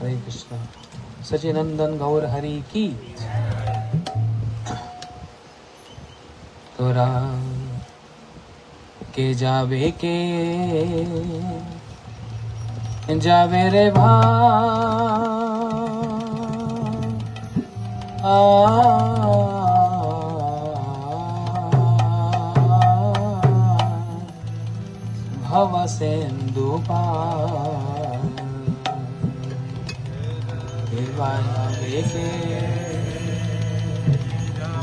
हरे कृष्ण। सचिनंदन गौर हरि की। तोरा के जावे रे भव सिंधु पार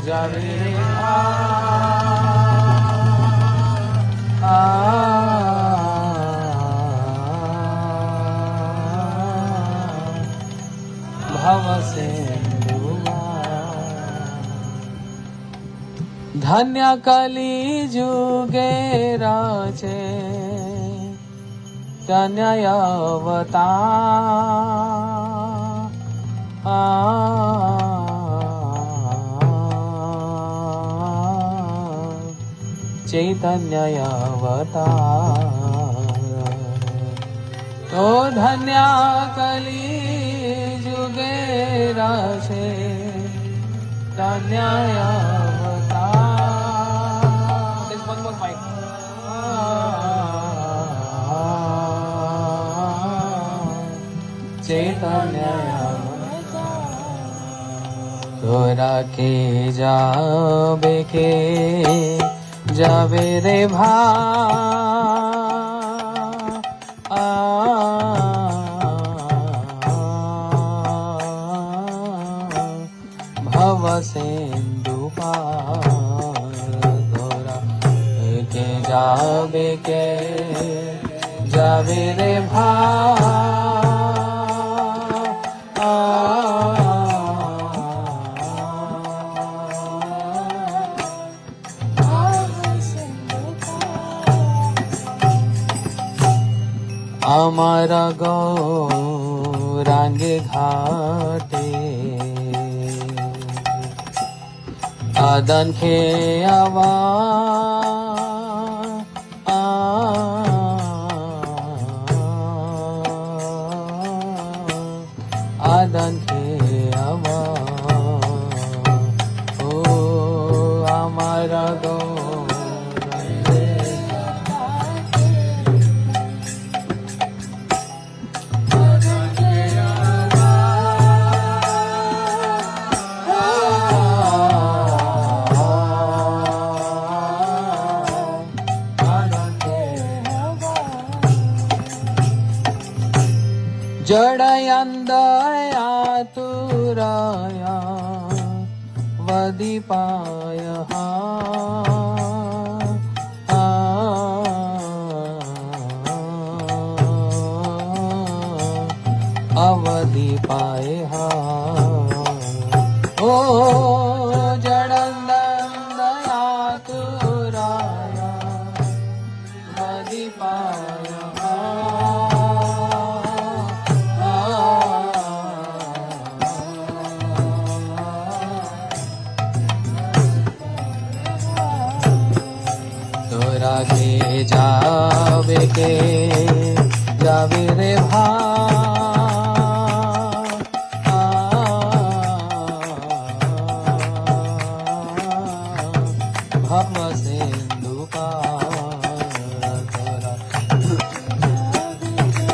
जावे रे भव सिंधु धन्य कली जुगे राजे धन्य चैतन्य तो धन्य कली जुगे राशे धन्य चैतन्य तोरा के जावे रे भव सिंधु पार तोरा के जावे रे हमारा गौरांगे घाटे आदन के आदन के ओ हमारा जड़यंदया तुराया वदीपाय अवदीपाय ओ जड़यंदया तुराया वदीपाय के जावे रे भव सिंधु पार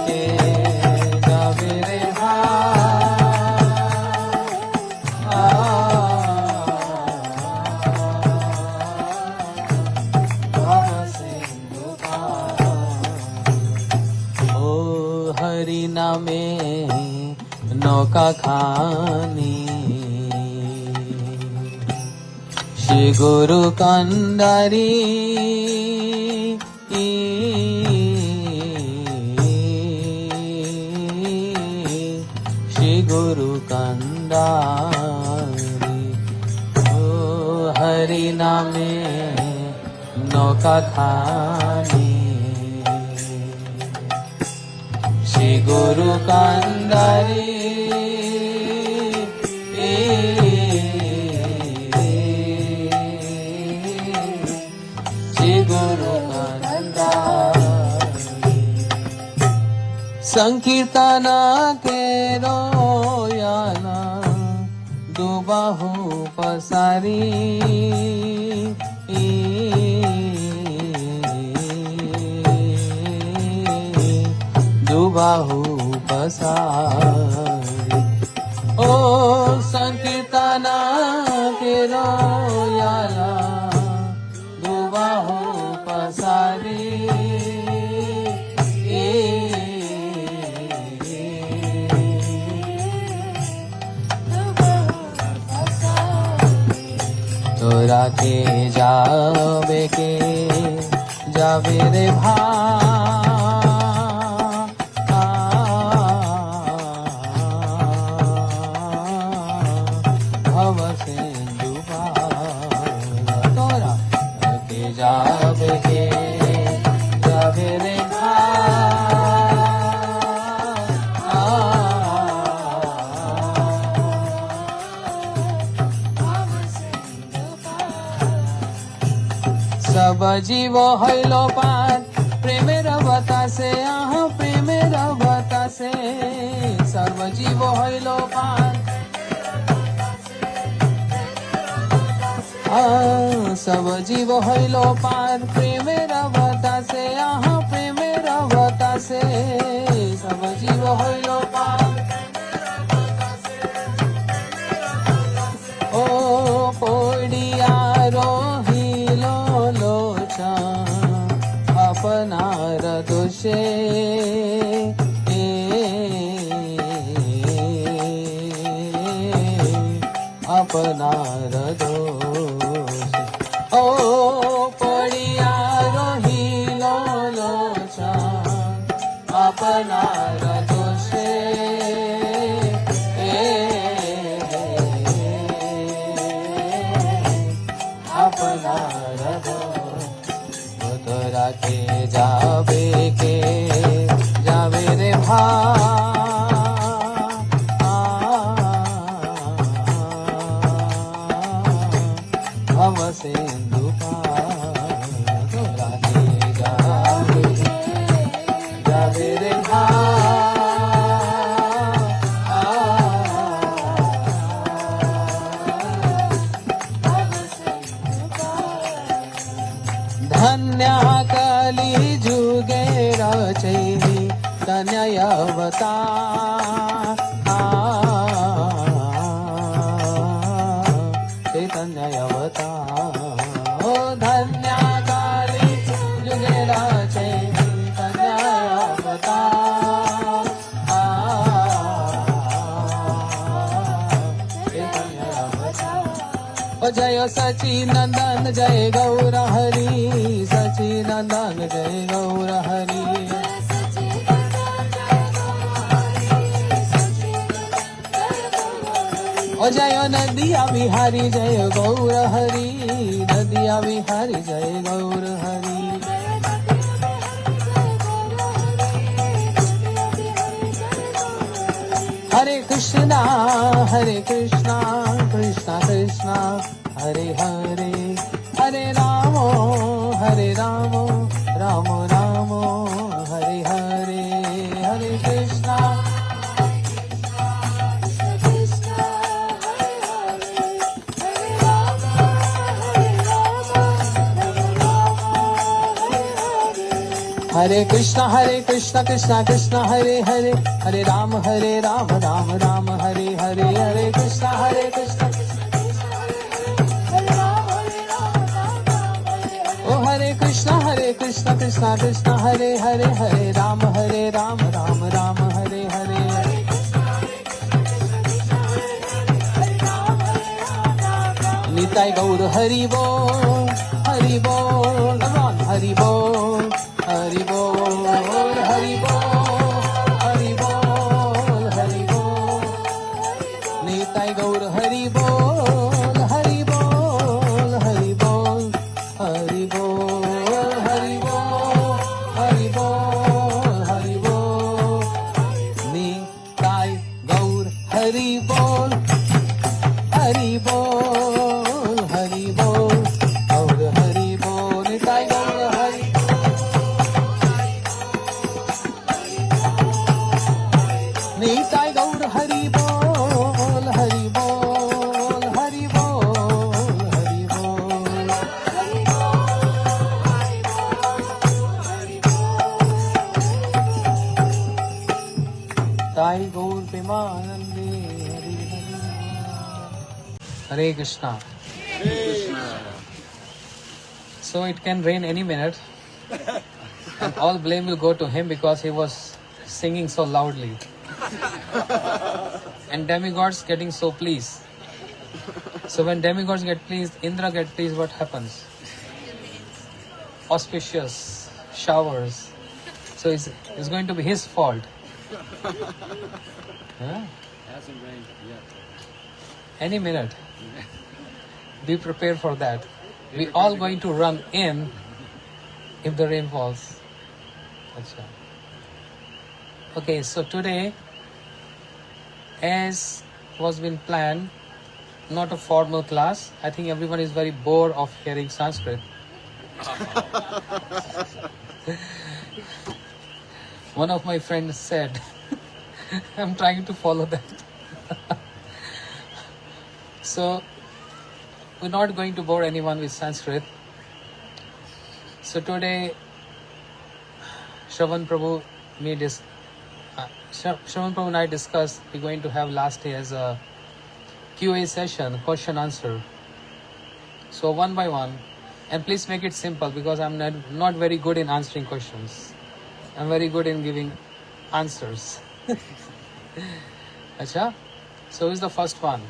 के जावे रे हरि नामे नौका खानी श्री गुरु कंदारी श्री गुरु कंदारी ओ हरि नामे नौका खानी श्री गुरु कंदारी श्री गुरु कंदारी संकीर्तन के रोयाला दुबाहू पसारी दुबाहू पसारी ओ संकीर्तना के रोयाला दुबाहू पसारी तोरा के जावे रे भव सिंधु तोरा के जावे रे सब जीव हইল पार प्रेमेर बतासे प्रेमेर बतासे सर्व जीव हইল पार सब जीव हইল पार प्रेमेर बतासे प्रेमेर बतासे सब जीव हইল पार ओ पड़िया रोहिल अपनार दोषे अपनार दोषे ओ पड़िया रोहिल अपनार दोषे अपनार दोषे तोरा के जावे रे भव सिंधु तोरा के जावे रे धन्या कली जुगे रचैली तनयवता चैतन्यवता ओ धन्या कली जुगे रचैली तनयवता ओ जय सचिनंदन जय गौर हरि सचिनंदन जय गौर हरि ओ जय नदिया बिहारी जय गौर हरि नदिया बिहारी जय गौर हरि हरे कृष्णा कृष्णा कृष्णा हरे हरे हरे राम राम राम हरे हरे हरे कृष्णा हरे कृष्णा कृष्णा कृष्णा हरे हरे हरे राम राम राम हरे हरे हरे कृष्णा ओ हरे कृष्णा कृष्णा कृष्णा हरे हरे हरे राम राम राम हरे हरे निताय गौर हरि बोल हरि बोल हरि बोल हरि बोल हरि बोल हरि बोल हरि बोल निताय गौर हरि बोल हरि बोल हरि बोल हरि बोल हरि बोल हरि बोल हरि बोल निताय गौर हरि बोल हरि बोल हरि बोल और हरि बोल निताय गौर हरि निताय गौर Premanande Hari Hari. Hare Krishna. So it can rain any minute, and all blame will go to him because he was singing so loudly. And demigods getting so pleased. So when demigods get pleased, Indra get pleased, what happens? Auspicious showers. So it's going to be his fault. Huh? Hasn't rained yet. Any minute. Be prepared for that. We all going to run in if the rain falls. Achha. Okay, so today, as was been planned, not a formal class. I think everyone is very bored of hearing Sanskrit. One of my friends said, I'm trying to follow that. So, we're not going to bore anyone with Sanskrit. So today, Shravan Prabhu and I discussed we're going to have last day as a QA session, question answer. So one by one, and please make it simple because I'm not very good in answering questions. I'm very good in giving answers. Acha? So who's the first one?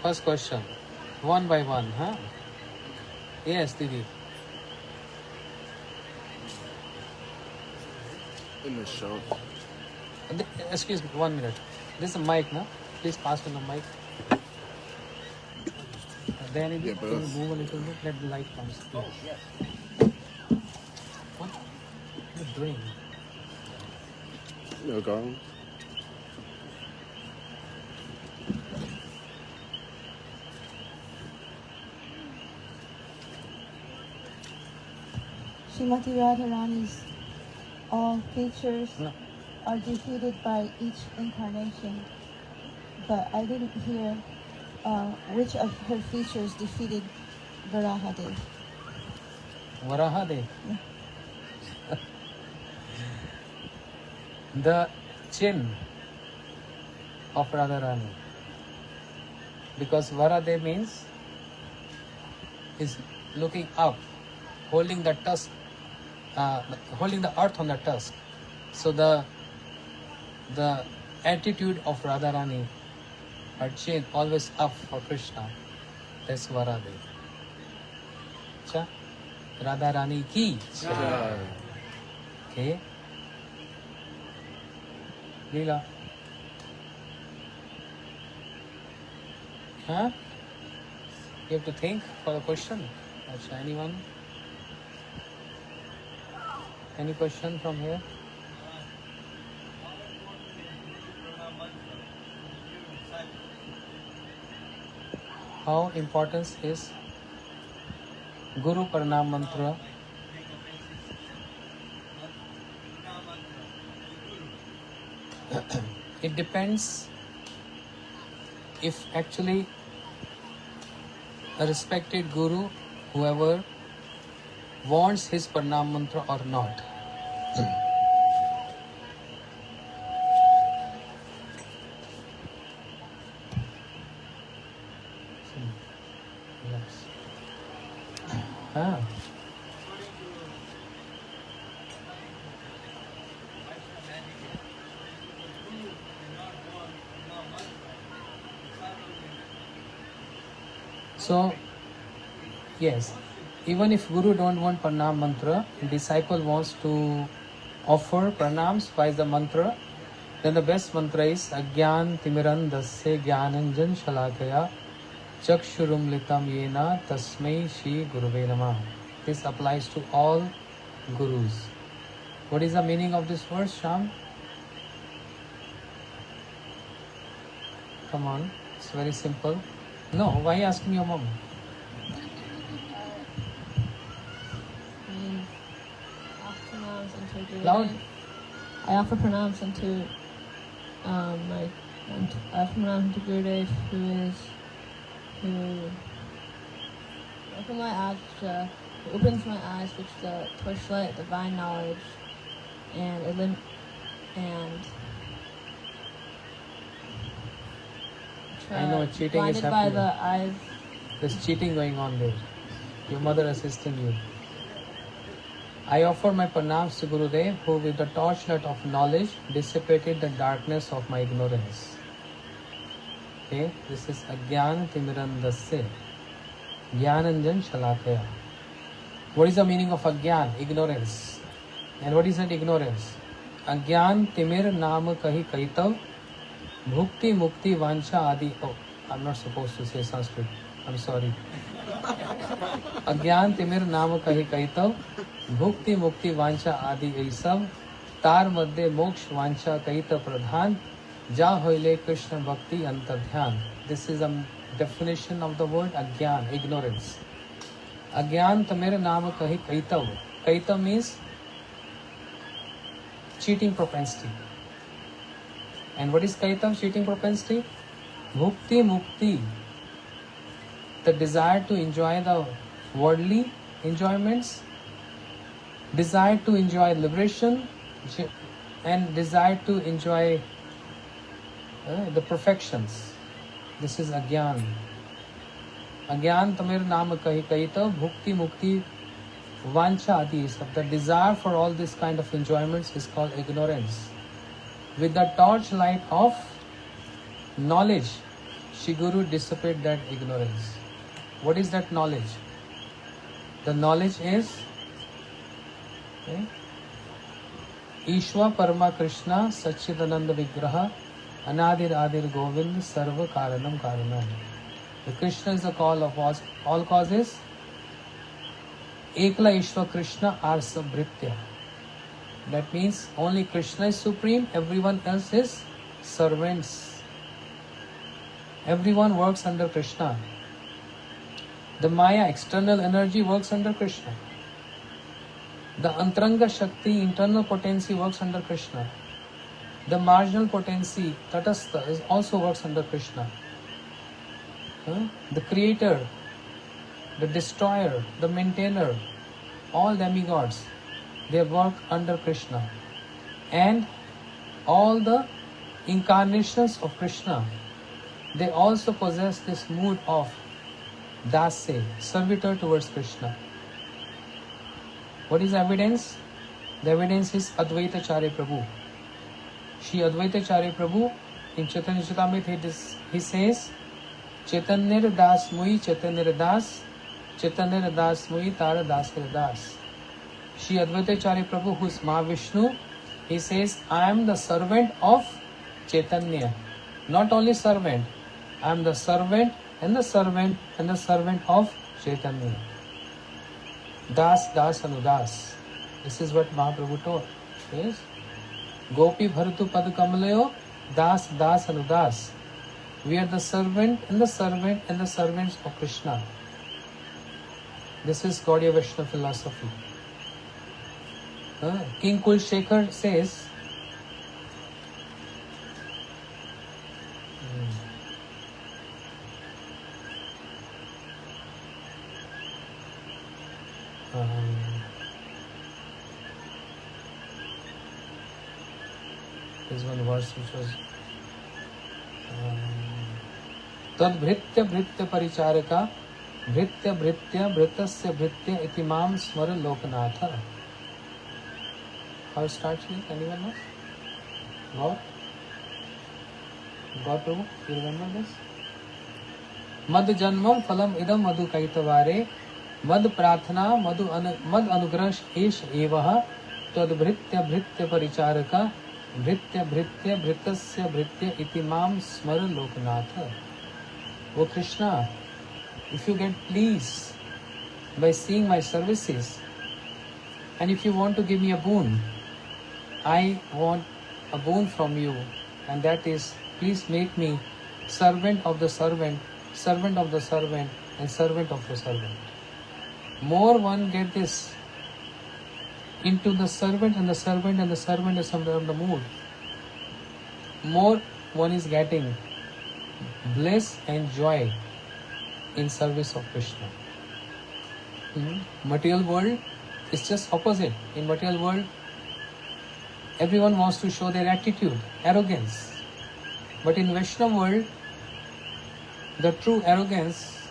First question. One by one, huh? Yes, Didi. In the show. Excuse me, 1 minute. This is a mic, no? Please pass on the mic. Then it can move a little bit, let the light come. Oh, yes. What are you doing? No, go. Srimati Radharani's all features are defeated by each incarnation, but I didn't hear which of her features defeated Varahadev. Varahadev? The chin of Radharani. Because Varadev means is looking up, holding the tusk, holding the earth on the tusk. So the attitude of Radharani, her chin always up for Krishna. That's Varadev. Cha? Radharani ki. Okay. Leela. Huh? You have to think for the question. Achha, anyone? Any question from here? How important is Guru Pranam Mantra? It depends if actually a respected Guru, whoever, wants his Pranam Mantra or not. Yes. Ah. So, yes, even if Guru don't want Pranam Mantra, disciple wants to offer Pranams by the mantra, then the best mantra is Agyan Timiran Dasya Gyananjan Shalakaya Chakshurum Litam Yena Tasmai Shri Guruve Namah. This applies to all Gurus. What is the meaning of this verse, Sham? Come on, it's very simple. No, why are you asking your mom? Loud. I offer pranams unto I offer pranams to Gurudev, who opens my eyes, which the torchlight, divine knowledge, and I know cheating is blinded by happening. the eyes. There's cheating going on there. Your mother assisting you. I offer my pranams to Gurudev, who with the torchlight of knowledge dissipated the darkness of my ignorance. Okay, this is Agyan Timirandasya. Gyananjan Shalakaya. What is the meaning of Agyan? Ignorance. And what is that ignorance? Agyan Timir Naam Kahi Kaitav Bhukti Mukti Vancha Adi. Oh, I'm not supposed to say Sanskrit. I'm sorry. अज्ञान तिमिर नाम कही कहितव भुक्ति मुक्ति वांछा आदि यही सब तार मध्य मोक्ष वांछा कहित प्रधान जा होइले कृष्ण भक्ति अंतर ध्यान. This is a definition of the word अज्ञान, इग्नोरेंस. अज्ञान तिमिर नाम कही कहितव. कहितव means cheating propensity. And what is kaitam, cheating propensity? Bhukti mukti, the desire to enjoy the worldly enjoyments, desire to enjoy liberation, and desire to enjoy the perfections. This is agyan. Agyan tamir naam kahi kahita bhukti mukti vancha adi sab. The desire for all this kind of enjoyments is called ignorance. With the torchlight of knowledge, Shri Guru dissipate that ignorance. What is that knowledge? The knowledge is Ishwa Parama Krishna Satchidananda Vigraha Anadir Adir Govind Sarva Karanam Karanam. The Krishna is the call of all causes. Ekla Ishwa Krishna Arsa Bhritya. That means only Krishna is supreme, everyone else is servants. Everyone works under Krishna. The Maya, external energy, works under Krishna. The Antaranga Shakti, internal potency, works under Krishna. The marginal potency, Tatastha, also works under Krishna. The creator, the destroyer, the maintainer, all demigods, they work under Krishna. And all the incarnations of Krishna, they also possess this mood of Dase, servitor towards Krishna. What is evidence? The evidence is Advaita Charya Prabhu. Shri Advaita Charya Prabhu in Chaitanya Charitamrita he says, Chaitanya Das Mui Chaitanya Das, Chaitanya Das Mui Tara Das Das. Shri Advaita Charya Prabhu, who is Mahavishnu, he says, I am the servant of Chaitanya. Not only servant, I am the servant and the servant and the servant of Chaitanya. Das, Das, Anudas. This is what Mahaprabhu taught. Yes? Gopi Bharatu Pad Kamalayo, Das, Das, Anudas. We are the servant and the servant and the servants of Krishna. This is Gaudiya Vaishnava philosophy. King Kulshekhar says, there's one verse which was Tad Bhritya Bhritya Paricharaka Bhritya Bhritya Bhritasya Bhritya Itimam Smara Lokanatha. How it starts with? Anyone knows? God? God Prabhu? You remember this? Mad Janmam Phalam Idam Madhu Kaitavare Mad Prathana Mad Anugrash Esh Evaha Tad Bhritya Bhritya Paricharaka Bhritya Bhritya Bhritasya Bhritya Itimam Smara Lokanatha. O Krishna, if you get pleased by seeing my services, and if you want to give me a boon, I want a boon from you, and that is, please make me servant of the servant, servant of the servant, and servant of the servant. More one get this into the servant and the servant and the servant is under the mood, more one is getting bliss and joy in service of Krishna. Material world is just opposite. In material world, everyone wants to show their attitude, arrogance. But in Vaishnava world, The true arrogance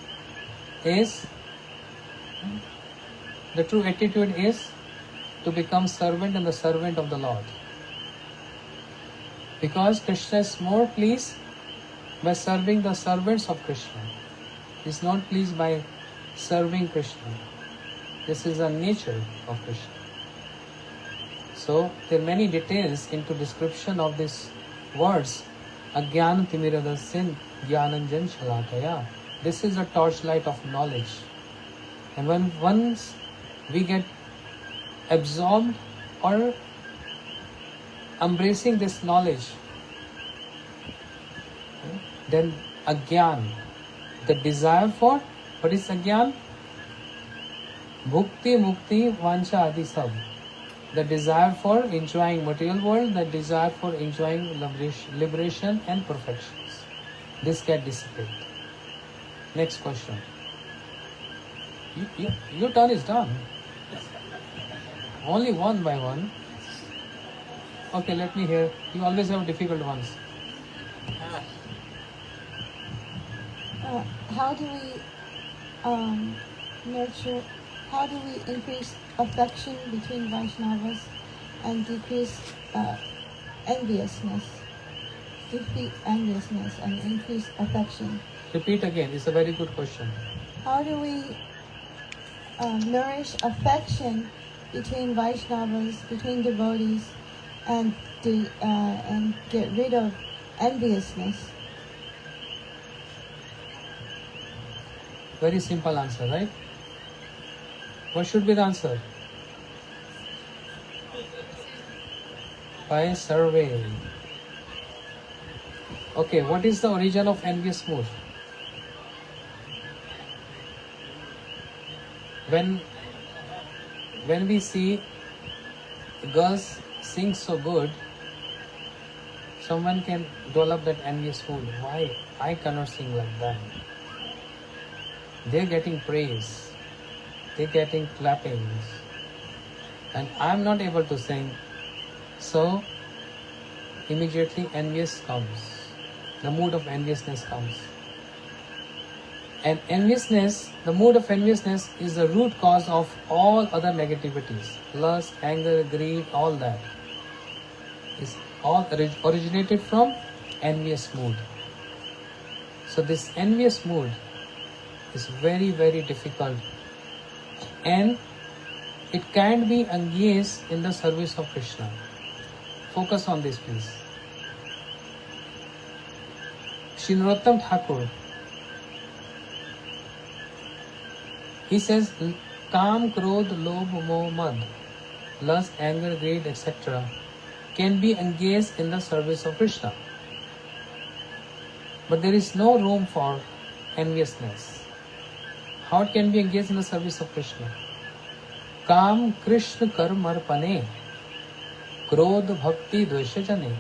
is, the true attitude is to become servant and the servant of the Lord. Because Krishna is more pleased by serving the servants of Krishna. He is not pleased by serving Krishna. This is the nature of Krishna. So there are many details into description of these words. Agyan timiradasin jnananjan shalakaya. This is a torchlight of knowledge. And when once we get absorbed or embracing this knowledge, then agyan, the desire for, what is agyan? Bhukti, mukti, vancha adi sab. The desire for enjoying material world, the desire for enjoying liberation and perfections. This get dissipated. Next question. Your turn is done. Only one by one. Okay, let me hear. You always have difficult ones. How do we nurture? How do we increase affection between Vaishnavas and decrease enviousness? Defeat enviousness and increase affection. Repeat again. It's a very good question. How do we nourish affection between Vaishnavas, between devotees, and get rid of enviousness? Very simple answer, right? What should be the answer? By survey. Okay, what is the origin of envious mood? When we see girls sing so good, someone can develop that envious mood. Why I cannot sing like that? They're getting praise, they're getting clappings, and I'm not able to sing. So immediately envious comes. The mood of enviousness comes. And enviousness, the mood of enviousness is the root cause of all other negativities. Lust, anger, greed, all that is all originated from envious mood. So this envious mood is very, very difficult, and it can't be engaged in the service of Krishna. Focus on this, please. Shri Narottam Thakur, he says, Kam, Krodh, Lobh, Moh, Mad, lust, anger, greed, etc. can be engaged in the service of Krishna. But there is no room for enviousness. How it can be engaged in the service of Krishna? Kam, Krishna, Karma, Arpane, Krodh, Bhakti, Dvesha, Jane,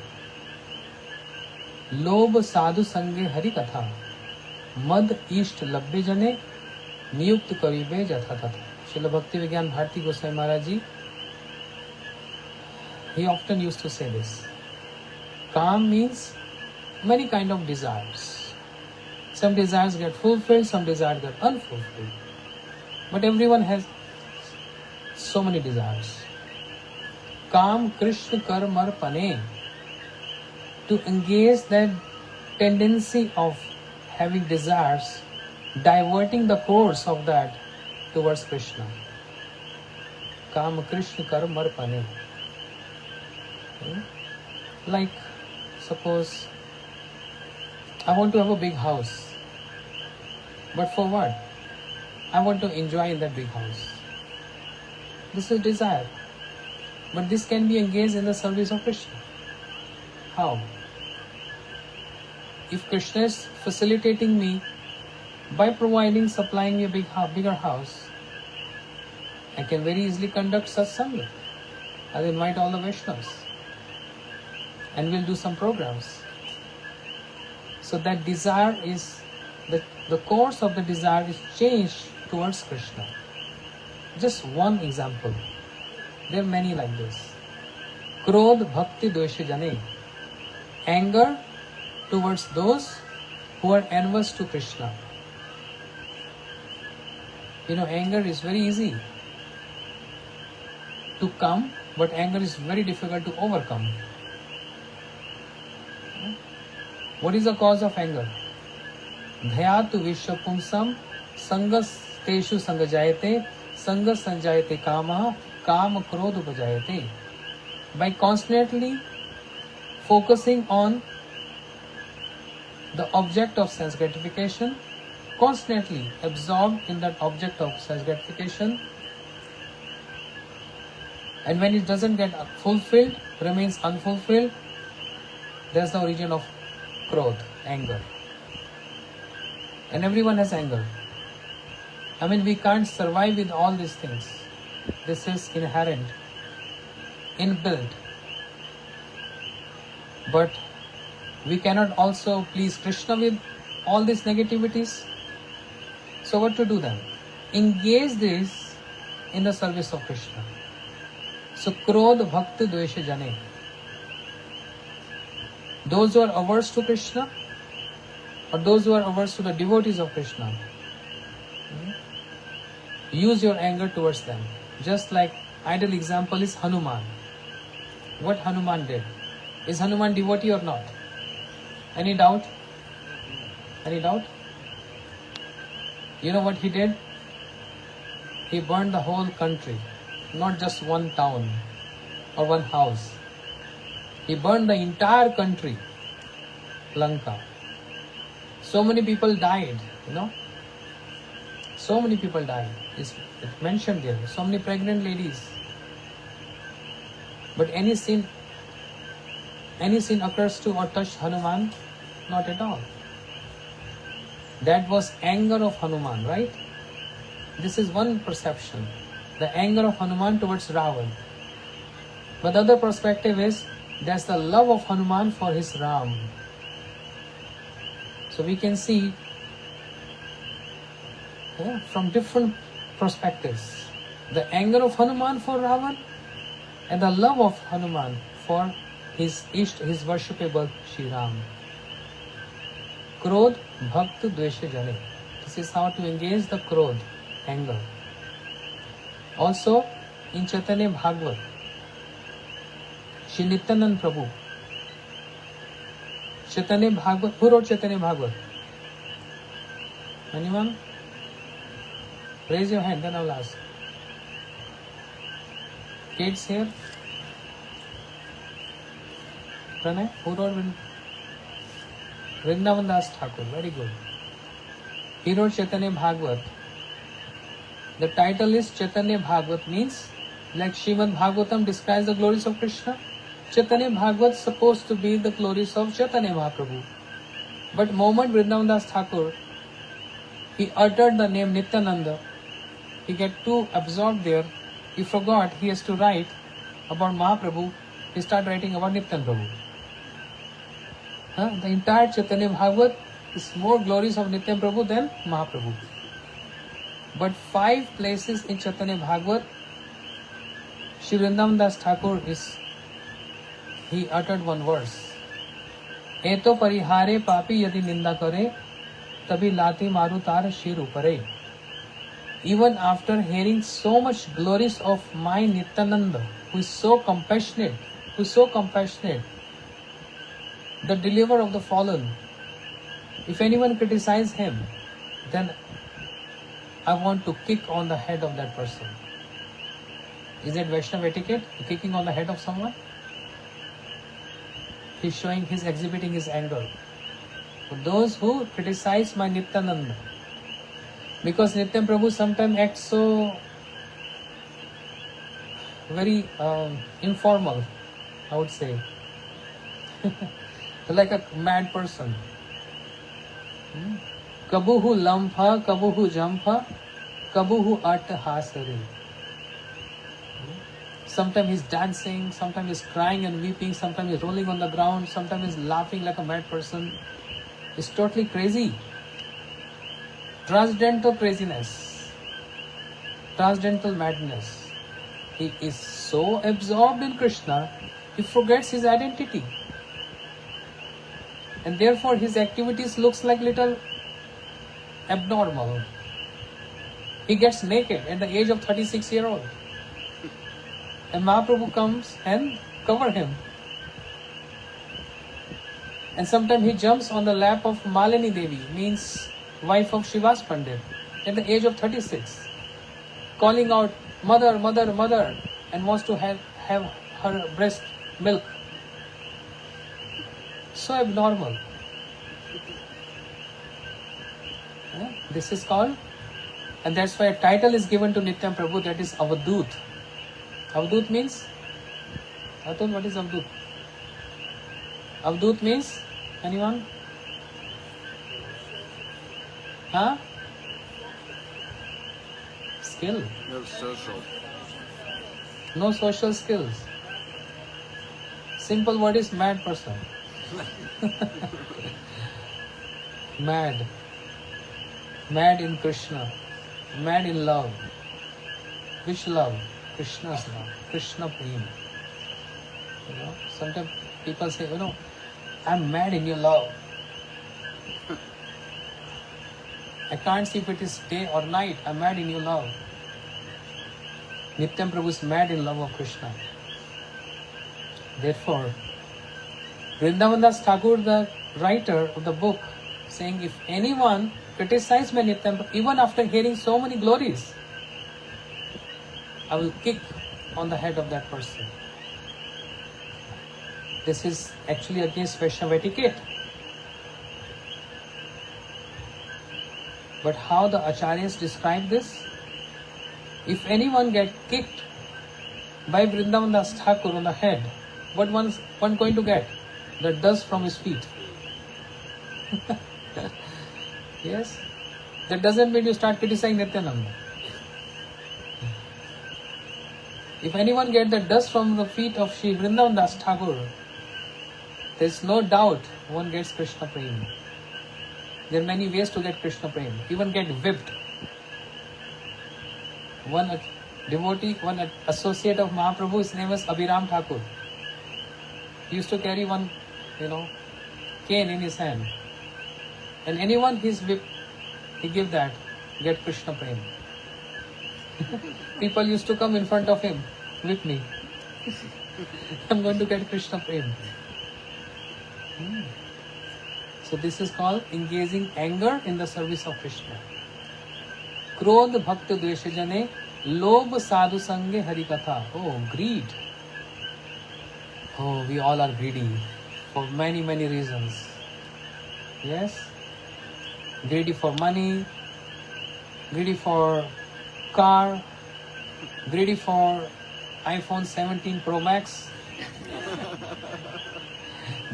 Lobh, Sadhu, Sange, Hari Katha, Mad, Isht, Labbe, Jane, नियुक्त कविबे जथा तथा. Srila Bhakti Vigyan Bharati Goswami Maharaj Ji, he often used to say this. Kam means many kind of desires. Some desires get fulfilled, some desires get unfulfilled. But everyone has so many desires. Kam, Krishna, Karma, Arpane. To engage that tendency of having desires, diverting the course of that towards Krishna. Kama Krishna Karma Arpane. Like, suppose I want to have a big house. But for what? I want to enjoy in that big house. This is desire. But this can be engaged in the service of Krishna. How? If Krishna is facilitating me by supplying me a bigger house, I can very easily conduct satsanga. I'll invite all the Vaishnavas and we'll do some programs. So that desire is, the course of the desire is changed towards Krishna. Just one example. There are many like this. Krodh, Bhakti, Dvesha, Jane. Anger towards those who are envious to Krishna. Anger is very easy to come, but anger is very difficult to overcome. What is the cause of anger? Dhayatu vishwapumsam sangas teshu sangajayate sangas sanjayate kama kama krodha upajayate. By constantly focusing on the object of sense gratification, constantly absorbed in that object of sense gratification, and when it doesn't get fulfilled, remains unfulfilled, that's the origin of krodha, anger. And everyone has anger. We can't survive with all these things. This is inherent, inbuilt. But we cannot also please Krishna with all these negativities. So what to do then? Engage this in the service of Krishna. So krodha bhakti dvesha jane. Those who are averse to Krishna, or those who are averse to the devotees of Krishna, use your anger towards them. Just like ideal example is Hanuman. What Hanuman did? Is Hanuman devotee or not? Any doubt? Any doubt? You know what he did? He burned the whole country, not just one town or one house. He burned the entire country, Lanka. So many people died, So many people died. It's mentioned there. So many pregnant ladies. But any sin occurs to or touched Hanuman? Not at all. That was anger of Hanuman, right? This is one perception. The anger of Hanuman towards Ravan. But the other perspective is, that's the love of Hanuman for his Ram. So we can see from different perspectives. The anger of Hanuman for Ravan and the love of Hanuman for his worshipable Shri Ram. Krodha bhakti dvesha jane. This is how to engage the krodha, anger. Also, in Chaitanya Bhagavat, Shri Nityanand Prabhu, Chaitanya Bhagavat, who wrote Chaitanya Bhagavat? Anyone? Raise your hand, then I will ask. Kids here? Pranay, who wrote Vrindavan Das Thakur? Very good. He wrote Chaitanya Bhagavat. The title is Chaitanya Bhagavat, means like Srimad Bhagavatam describes the glories of Krishna. Chaitanya Bhagavat is supposed to be the glories of Chaitanya Mahaprabhu. But moment Vrindavan Das Thakur, he uttered the name Nityananda, he get too absorbed there, he forgot he has to write about Mahaprabhu, he started writing about Nityananda Prabhu. The entire Chaitanya Bhagavat is more glories of Nityananda Prabhu than Mahaprabhu. But 5 places in Chaitanya Bhagavat, Shri Vrindavan Das Thakur he uttered one verse. Eto parihare papi yadi ninda kare, tabi lati maru tar shir upare. Even after hearing so much glories of my Nityananda, who is so compassionate, the deliverer of the fallen, if anyone criticizes him, then I want to kick on the head of that person. Is that Vaishnava etiquette? Kicking on the head of someone? He's exhibiting his anger. For those who criticize my Nityananda, because Nityananda Prabhu sometimes acts so very informal, I would say. Like a mad person. Kabuhu lampha, kabuhu jampha, kabuhu atthasare. Sometimes he's dancing, sometimes he's crying and weeping, sometimes he's rolling on the ground, sometimes he's laughing like a mad person. He's totally crazy. Transcendental craziness. Transcendental madness. He is so absorbed in Krishna, he forgets his identity. and therefore his activities looks like little abnormal. He gets naked at the age of 36-year-old. And Mahaprabhu comes and cover him. And sometimes he jumps on the lap of Malini Devi, means wife of Shivas Pandit, at the age of 36, calling out, "Mother, mother, mother," and wants to have her breast milk. So abnormal. This is called, and that's why a title is given to Nityam Prabhu, that is Avadut. Avadut means, Atul, what is Avadut? Avadut means, anyone? Huh? Skill. No social. No social skills. Simple word is mad person. Mad. Mad in Krishna. Mad in love. Which love? Krishna's love. Krishna Prem. Sometimes people say, I'm mad in your love. I can't see if it is day or night. I'm mad in your love. Nityam Prabhu is mad in love of Krishna. Therefore, Vrindavan Das Thakur, the writer of the book, saying, if anyone criticizes my Nityam Prabhu, even after hearing so many glories, I will kick on the head of that person. This is actually against Vaishnava etiquette. But how the Acharyas describe this? If anyone get kicked by Vrindavan Das Thakur on the head, what one going to get? The dust from his feet. Yes? That doesn't mean you start criticizing Nityananda. If anyone get the dust from the feet of Shri Vrindavan Das Thakur, there is no doubt one gets Krishna Prem. There are many ways to get Krishna Prem. Even get whipped. One devotee, one associate of Mahaprabhu, his name was Abhiram Thakur. He used to carry one, cane in his hand. And anyone he's whipped, he give that, get Krishna Prem. People used to come in front of him, whip me. I'm going to get Krishna Prem. So this is called engaging anger in the service of Krishna. Krodh bhakta dvesha jane, lobh sadhu sange hari katha. Oh, greed. Oh, we all are greedy for many, many reasons. Yes? Greedy for money, greedy for car, greedy for iPhone 17 Pro Max.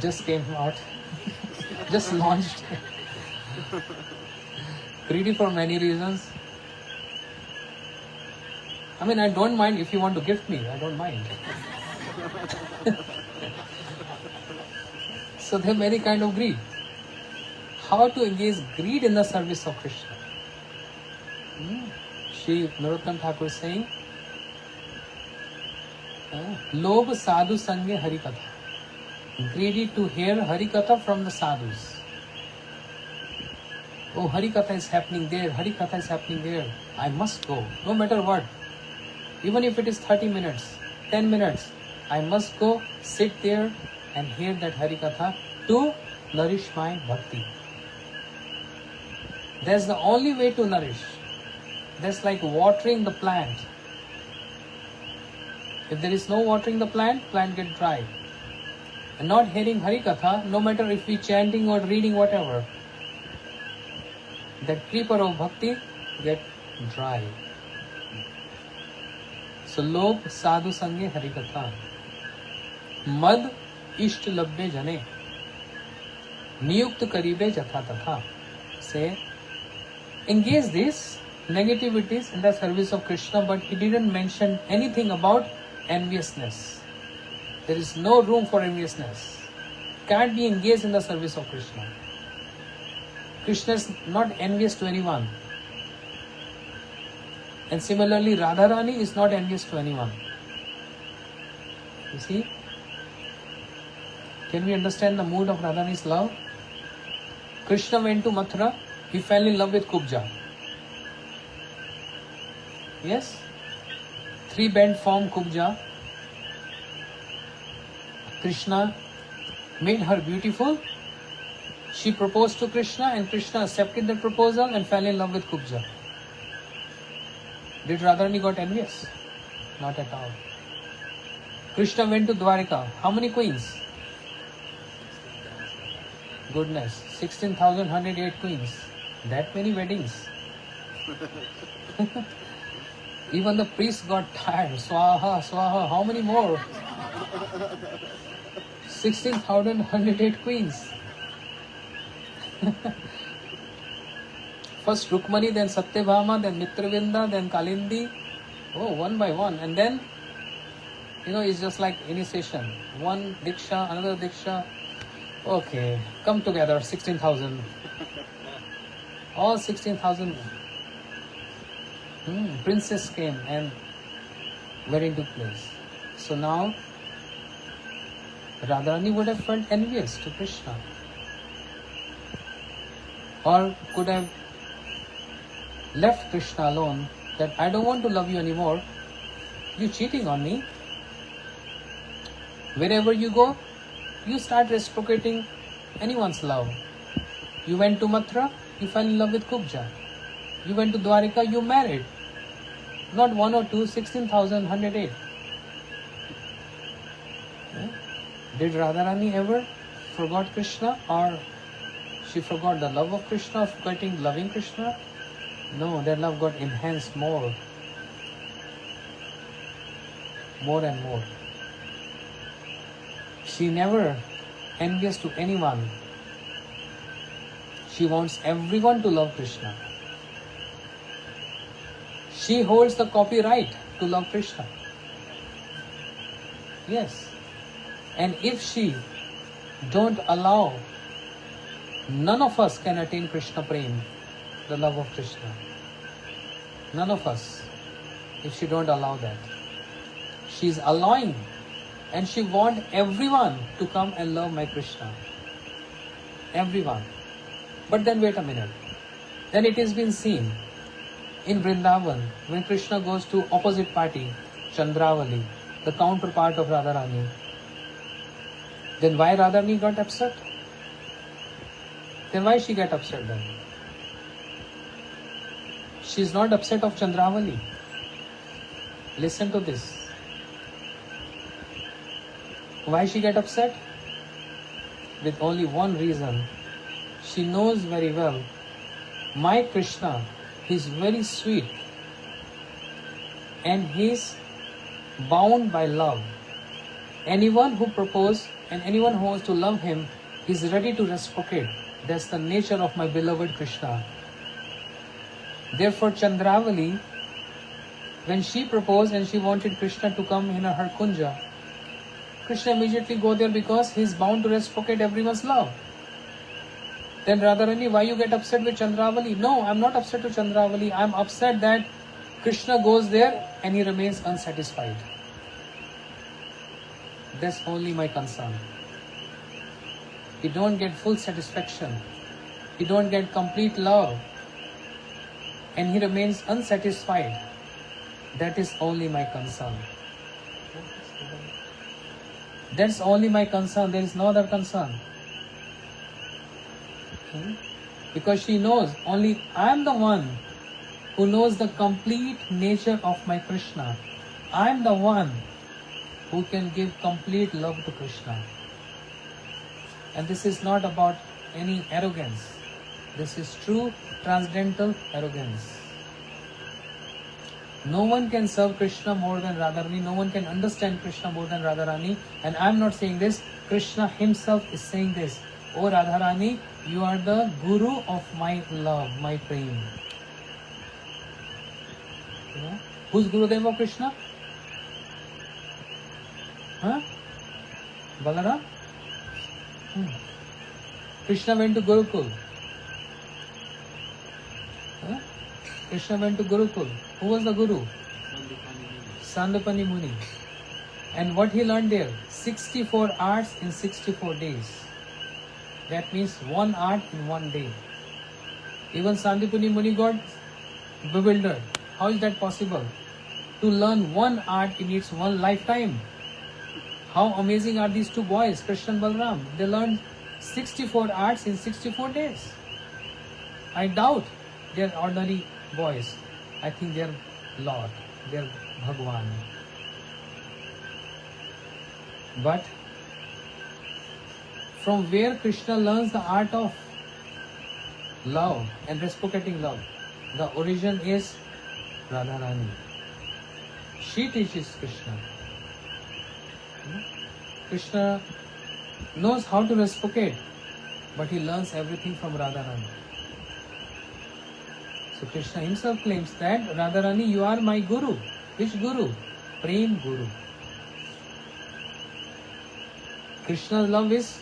Just came out. Just launched. Greedy for many reasons. I don't mind if you want to gift me. I don't mind. So there are many kinds of greed. How to engage greed in the service of Krishna? Shri Narottam Thakur is saying, Lobh sadhu sange hari katha. Greedy to hear hari katha from the sadhus. Oh, hari katha is happening there, hari katha is happening there. I must go, no matter what. Even if it is 30 minutes, 10 minutes, I must go sit there and hear that hari katha to nourish my bhakti. That's the only way to nourish. That's like watering the plant. If there is no watering the plant get dry. And not hearing hari katha, no matter if we chanting or reading whatever, that creeper of bhakti get dry. So lobh sadhu sange hari katha. Mad ishta labbe jane. Niyukt karibe jatha tatha. Say, engage these negativities in the service of Krishna, but he didn't mention anything about enviousness. There is no room for enviousness. Can't be engaged in the service of Krishna. Krishna is not envious to anyone. And similarly, Radharani is not envious to anyone. You see? Can we understand the mood of Radharani's love? Krishna went to Mathura, he fell in love with Kubja. Yes? 3 bent form Kubja. Krishna made her beautiful. She proposed to Krishna and Krishna accepted the proposal and fell in love with Kubja. Did Radharani got envious? Not at all. Krishna went to Dwarika. How many queens? Goodness, 16,108 queens. That many weddings. Even the priest got tired. Swaha, Swaha. How many more? 16,108 queens. First Rukmani, then Satyabhama, then Mitravinda, then Kalindi. Oh, one by one. And then, it's just like initiation. One Diksha, another Diksha. Okay, come together, 16,000. All 16,000 princes came and wedding took place. So now, Radharani would have felt envious to Krishna. Or could have left Krishna alone, that I don't want to love you anymore. You're cheating on me. Wherever you go, you start reciprocating anyone's love. You went to Mathura, you fell in love with Kubja. You went to Dwarika, you married. Not 1 or 2, 16,108. Did Radharani ever forgot Krishna, or she forgot the love of Krishna, of loving Krishna? No, their love got enhanced more and more. She never envious to anyone. She wants everyone to love Krishna. She holds the copyright to love Krishna. Yes. And if she don't allow, none of us can attain Krishna Prem, the love of Krishna. None of us, if she don't allow that. She is allowing, and she wants everyone to come and love my Krishna. Everyone. But then wait a minute. Then it has been seen in Vrindavan, when Krishna goes to opposite party, Chandravali, the counterpart of Radharani. Then why Radharani got upset? Then why she got upset then? She is not upset of Chandravali. Listen to this. Why she get upset? With only one reason. She knows very well, my Krishna, he is very sweet and he is bound by love. Anyone who proposes and anyone who wants to love him is ready to reciprocate. That's the nature of my beloved Krishna. Therefore Chandravali, when she proposed and she wanted Krishna to come in her kunja, Krishna immediately go there because he is bound to reciprocate everyone's love. Then Radharani, why you get upset with Chandravali? No, I'm not upset with Chandravali. I'm upset that Krishna goes there and he remains unsatisfied. That's only my concern. He don't get full satisfaction. He don't get complete love. And he remains unsatisfied. That is only my concern. That's only my concern. There is no other concern. Because she knows only I am the one who knows the complete nature of my Krishna. I am the one who can give complete love to Krishna. And this is not about any arrogance. This is true transcendental arrogance. No one can serve Krishna more than Radharani. No one can understand Krishna more than Radharani. And I am not saying this. Krishna himself is saying this. O Radharani, you are the guru of my love, my prem. Who's Gurudev of Krishna? Balaram? Krishna went to Gurukul. Krishna went to Gurukul. Who was the Guru? Sandapani Muni. And what he learned there? 64 arts in 64 days. That means one art in one day. Even Sandipuni Muni got bewildered. How is that possible? To learn one art in its one lifetime. How amazing are these two boys, Krishna and Balram? They learned 64 arts in 64 days. I doubt they're ordinary boys. I think they're Lord, they're Bhagwan. But from where Krishna learns the art of love and reciprocating love, the origin is Radharani. She teaches Krishna. Krishna knows how to reciprocate, but he learns everything from Radharani. So Krishna himself claims that, Radharani, you are my Guru. Which Guru? Prem Guru. Krishna's love is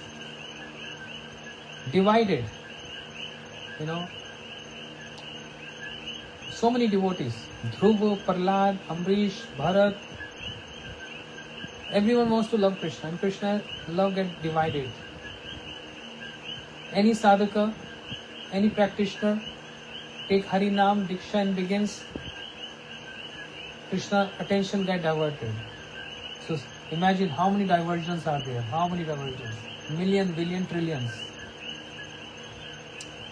divided. So many devotees. Dhruva, Prahlad, Amrish, Bharat. Everyone wants to love Krishna, and Krishna's love gets divided. Any sadhaka, any practitioner, take Harinam, Diksha and begins, Krishna's attention gets diverted. So imagine how many diversions are there. How many diversions? Million, billion, trillions.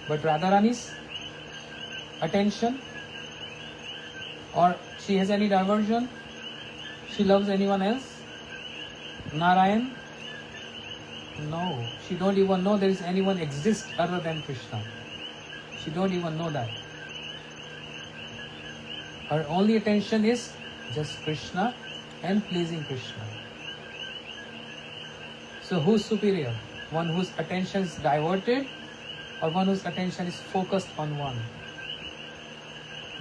But Radharani's attention, or she has any diversion, she loves anyone else? Narayan? No. She don't even know there is anyone exists other than Krishna. She don't even know that. Her only attention is just Krishna and pleasing Krishna. So who's superior? One whose attention is diverted, or one whose attention is focused on one?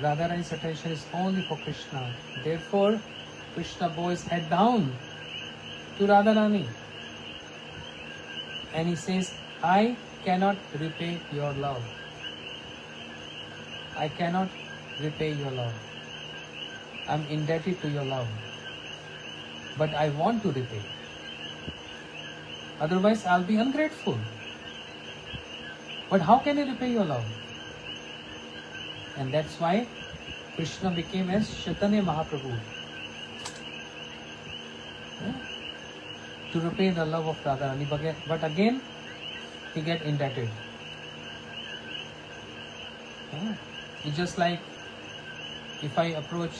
Radharani's attention is only for Krishna. Therefore, Krishna bows head down to Radharani. And he says, I cannot repay your love. I cannot repay your love. I am indebted to your love. But I want to repay. Otherwise, I'll be ungrateful. But how can I repay your love? And that's why Krishna became as Chaitanya Mahaprabhu. To repay the love of Radharani. But again, he get indebted. It's just like if I approach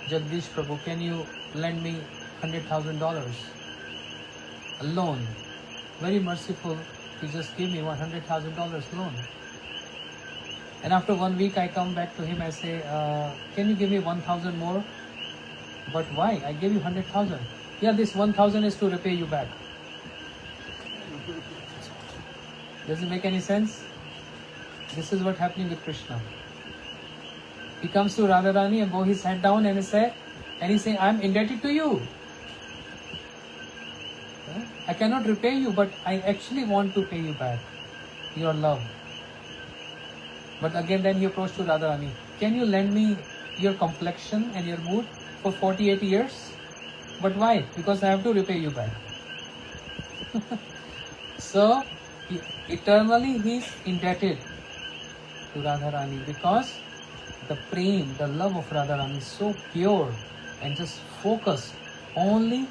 Jagdish Prabhu, can you lend me $100,000? A loan. Very merciful. He just gave me $100,000 loan. And after 1 week, I come back to him. I say, can you give me 1,000 more? But why? I gave you 100,000. Yeah, this 1,000 is to repay you back. Does it make any sense? This is what's happening with Krishna. He comes to Radharani and bows his head down and he say, I'm indebted to you. I cannot repay you, but I actually want to pay you back your love. But again, then he approached to Radharani. Can you lend me your complexion and your mood for 48 years? But why? Because I have to repay you back. So, eternally he is indebted to Radharani because the prem, the love of Radharani is so pure and just focused only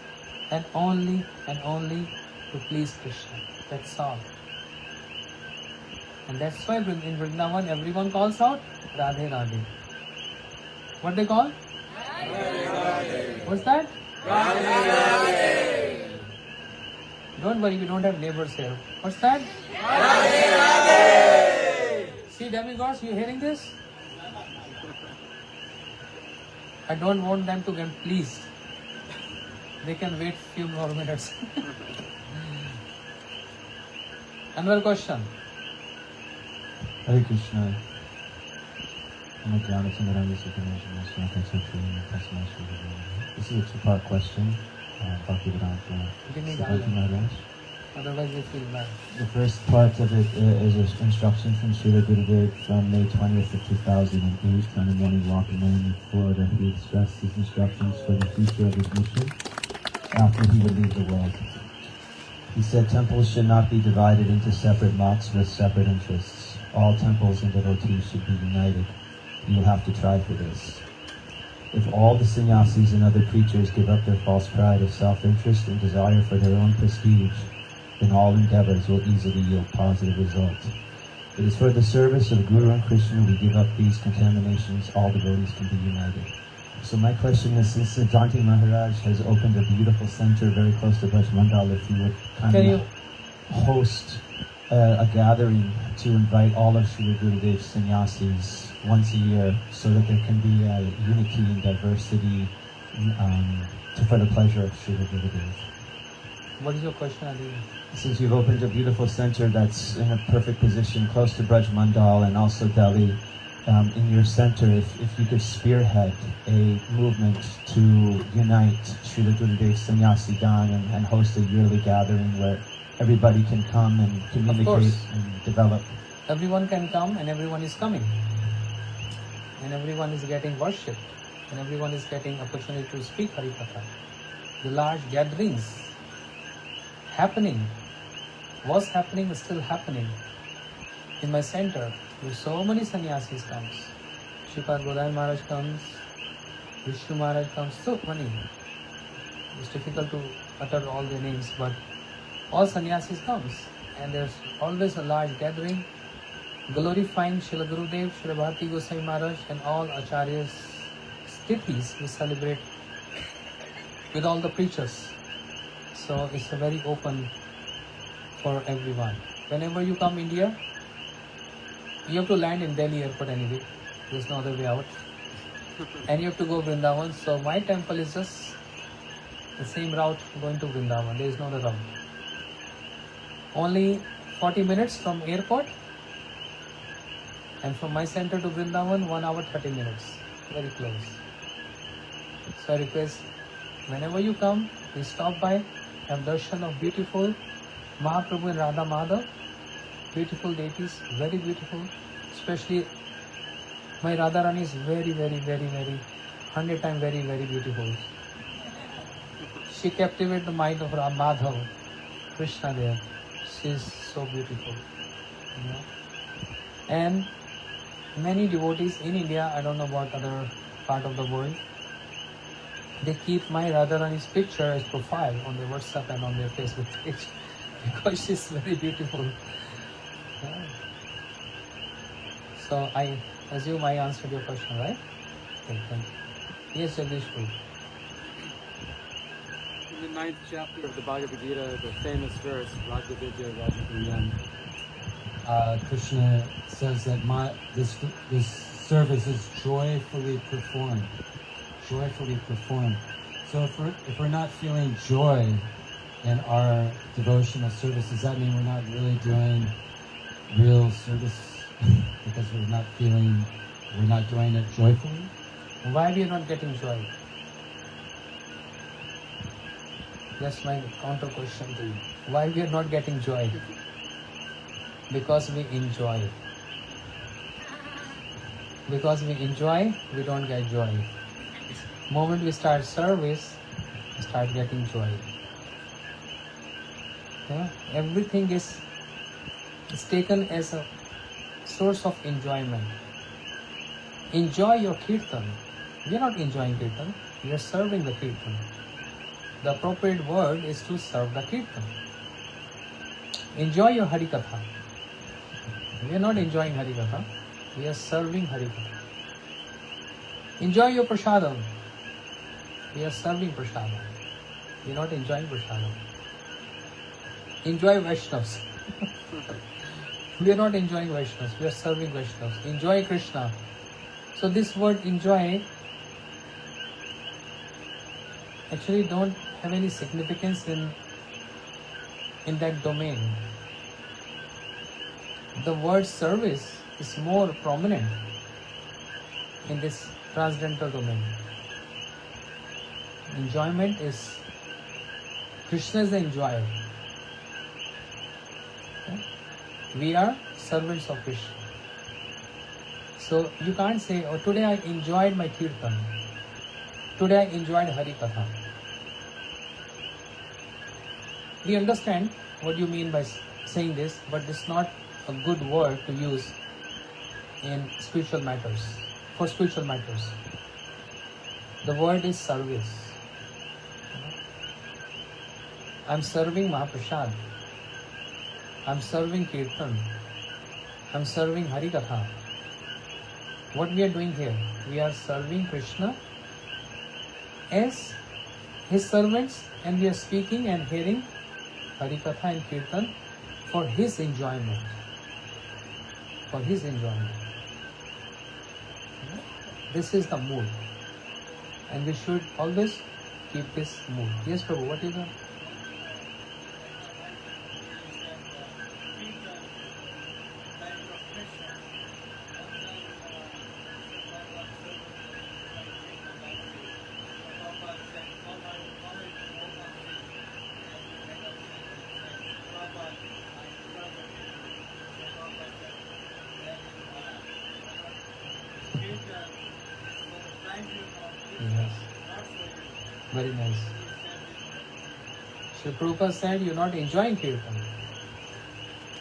and only and only to please Krishna. That's all. And that's why in Vrindavan everyone calls out Radhe Radhe. What they call? Radhe Radhe. What's that? Radhe Radhe. Don't worry, we don't have neighbors here. What's that? Radhe Radhe. See demigods, you hearing this? I don't want them to get pleased. They can wait few more minutes. Another question. Hare Krishna. This is a two-part question. Give me Maharaj. Otherwise we feel bad. The first part of it is an instruction from Srila Gurudev from May 20th of 2008 on a morning walk in Miami, Florida. He expressed his instructions for the future of his mission after he would leave the world. He said temples should not be divided into separate mocks with separate interests. All temples and devotees should be united. You will have to try for this. If all the sannyasis and other preachers give up their false pride of self-interest and desire for their own prestige, then all endeavors will easily yield positive results. It is for the service of Guru and Krishna we give up these contaminations, all devotees can be united. So my question is, since Janti Maharaj has opened a beautiful center very close to Braj Mandal, if you would kind Can of host a gathering to invite all of Srila Gurudev's sannyasis once a year so that there can be unity and diversity for the pleasure of Srila Gurudev. What is your question, Adi? Since you've opened a beautiful center that's in a perfect position close to Braj Mandal and also Delhi, in your center, if you could spearhead a movement to unite Srila Gurudev's Sannyasi Dan and host a yearly gathering where everybody can come and communicate and develop. Everyone can come and everyone is coming. And everyone is getting worshipped. And everyone is getting opportunity to speak Harikatha. The large gatherings was happening, is still happening. In my center, there's so many sannyasis comes. Shripad Godai Maharaj comes, Vishnu Maharaj comes, so many. It's difficult to utter all their names, but all sannyasis comes. And there's always a large gathering glorifying Srila Gurudev, Srila Bharati Goswami Maharaj and all Acharyas' stithis we celebrate with all the preachers. So it's a very open for everyone. Whenever you come India, you have to land in Delhi airport anyway. There's no other way out. And you have to go Vrindavan. So my temple is just the same route going to Vrindavan. There is no other route. Only 40 minutes from airport. And from my center to Vrindavan, 1 hour 30 minutes. Very close. So I request, whenever you come, please stop by, have darshan of beautiful Mahaprabhu and Radha Madhav. Beautiful deities, very beautiful. Especially my Radharani is very, very, very, very, 100 times very, very beautiful. She captivated the mind of Madhav, Krishna there. She is so beautiful. You know? And many devotees in India, I don't know about other part of the world, they keep my Radharani's picture as profile on their WhatsApp and on their Facebook page because she's very beautiful. Yeah. So I assume I answered your question, right? Okay, thank you. Yes, Jagdishpur. In the 9th chapter of the Bhagavad Gita, the famous verse, Ragavidya Ragavidyan, Krishna says that this service is joyfully performed. Joyfully performed. So if we're not feeling joy in our devotional service, does that mean we're not really doing real service because we're not doing it joyfully? Why we are not getting joy? That's my counter question to you. Why we are not getting joy? Because we enjoy. Because we enjoy, we don't get joy. Moment we start service, we start getting joy. Yeah? Everything is taken as a source of enjoyment. Enjoy your kirtan. We are not enjoying kirtan, we are serving the kirtan. The appropriate word is to serve the kirtan. Enjoy your Harikatha. We are not enjoying Harikatha, we are serving Harikatha. Enjoy your prasadam. We are serving prasadam. We are not enjoying prasadam. Enjoy Vaishnavas. We are not enjoying Vaishnavas, we are serving Vaishnavas. Enjoy Krishna. So this word enjoy actually don't have any significance in that domain. The word service is more prominent in this transcendental domain. Enjoyment is, Krishna is the enjoyer. Okay? We are servants of Krishna. So you can't say, oh, today I enjoyed my kirtan. Today I enjoyed Harikatha. We understand what you mean by saying this, but it's not a good word to use in spiritual matters. For spiritual matters, the word is service. I'm serving Mahaprasad. I'm serving Kirtan. I'm serving Hari Katha. What we are doing here, we are serving Krishna as His servants, and we are speaking and hearing Hari Katha and Kirtan for His enjoyment. For His enjoyment. This is the mood. And we should always keep this mood. Yes, Prabhu, what is that? Yes. Very nice. Sri Prabhupada said you're not enjoying Kirtan.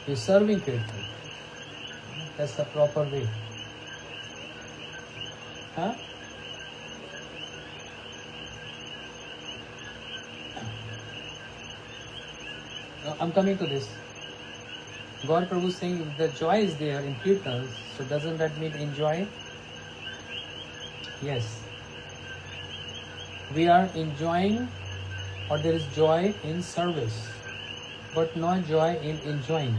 You're serving Kirtan. That's the proper way. Huh? Now, I'm coming to this. God Prabhu is saying if the joy is there in Kirtans, so doesn't that mean enjoy? Yes. We are enjoying, or there is joy in service, but not joy in enjoying.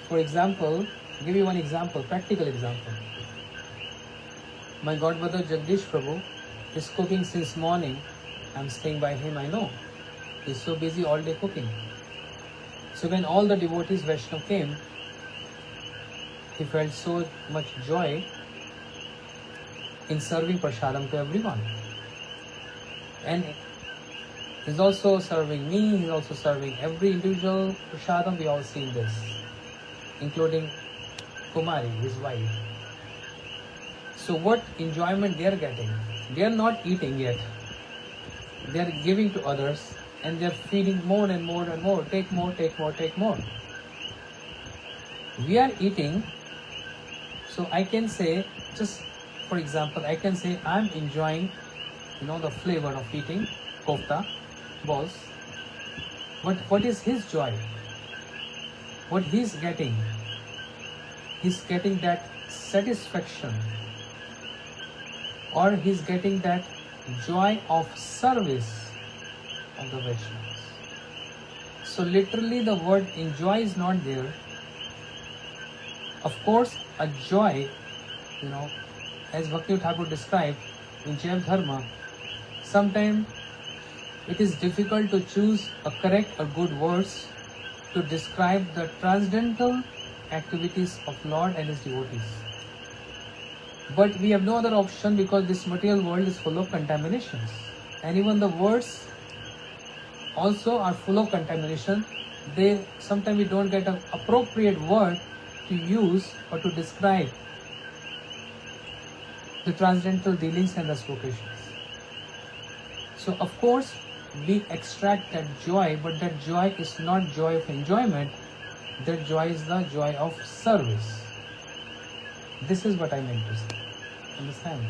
For example, give you one example, practical example. My godmother Jagdish Prabhu is cooking since morning. I'm staying by him, I know. He's so busy all day cooking. So when all the devotees Vaishnav came, he felt so much joy in serving prasadam to everyone. And he's also serving me, he's also serving every individual prasadam. We all seen this, including Kumari, his wife. So what enjoyment they are getting? They are not eating yet. They are giving to others and they are feeding more and more and more. Take more, take more, take more. We are eating, so I can say, just for example, I can say I'm enjoying, the flavor of eating kofta, balls. But what is his joy? What he's getting? He's getting that satisfaction, or he's getting that joy of service of the Vaishnavas. So literally the word enjoy is not there. Of course, a joy, as Bhakti Thakur described in Jain Dharma, sometimes it is difficult to choose a correct or good words to describe the transcendental activities of Lord and His devotees. But we have no other option because this material world is full of contaminations. And even the words also are full of contamination. Sometimes we don't get an appropriate word to use or to describe the transcendental dealings and thus vocations. So of course we extract that joy, but that joy is not joy of enjoyment. That joy is the joy of service. This is what I meant to say. Understand?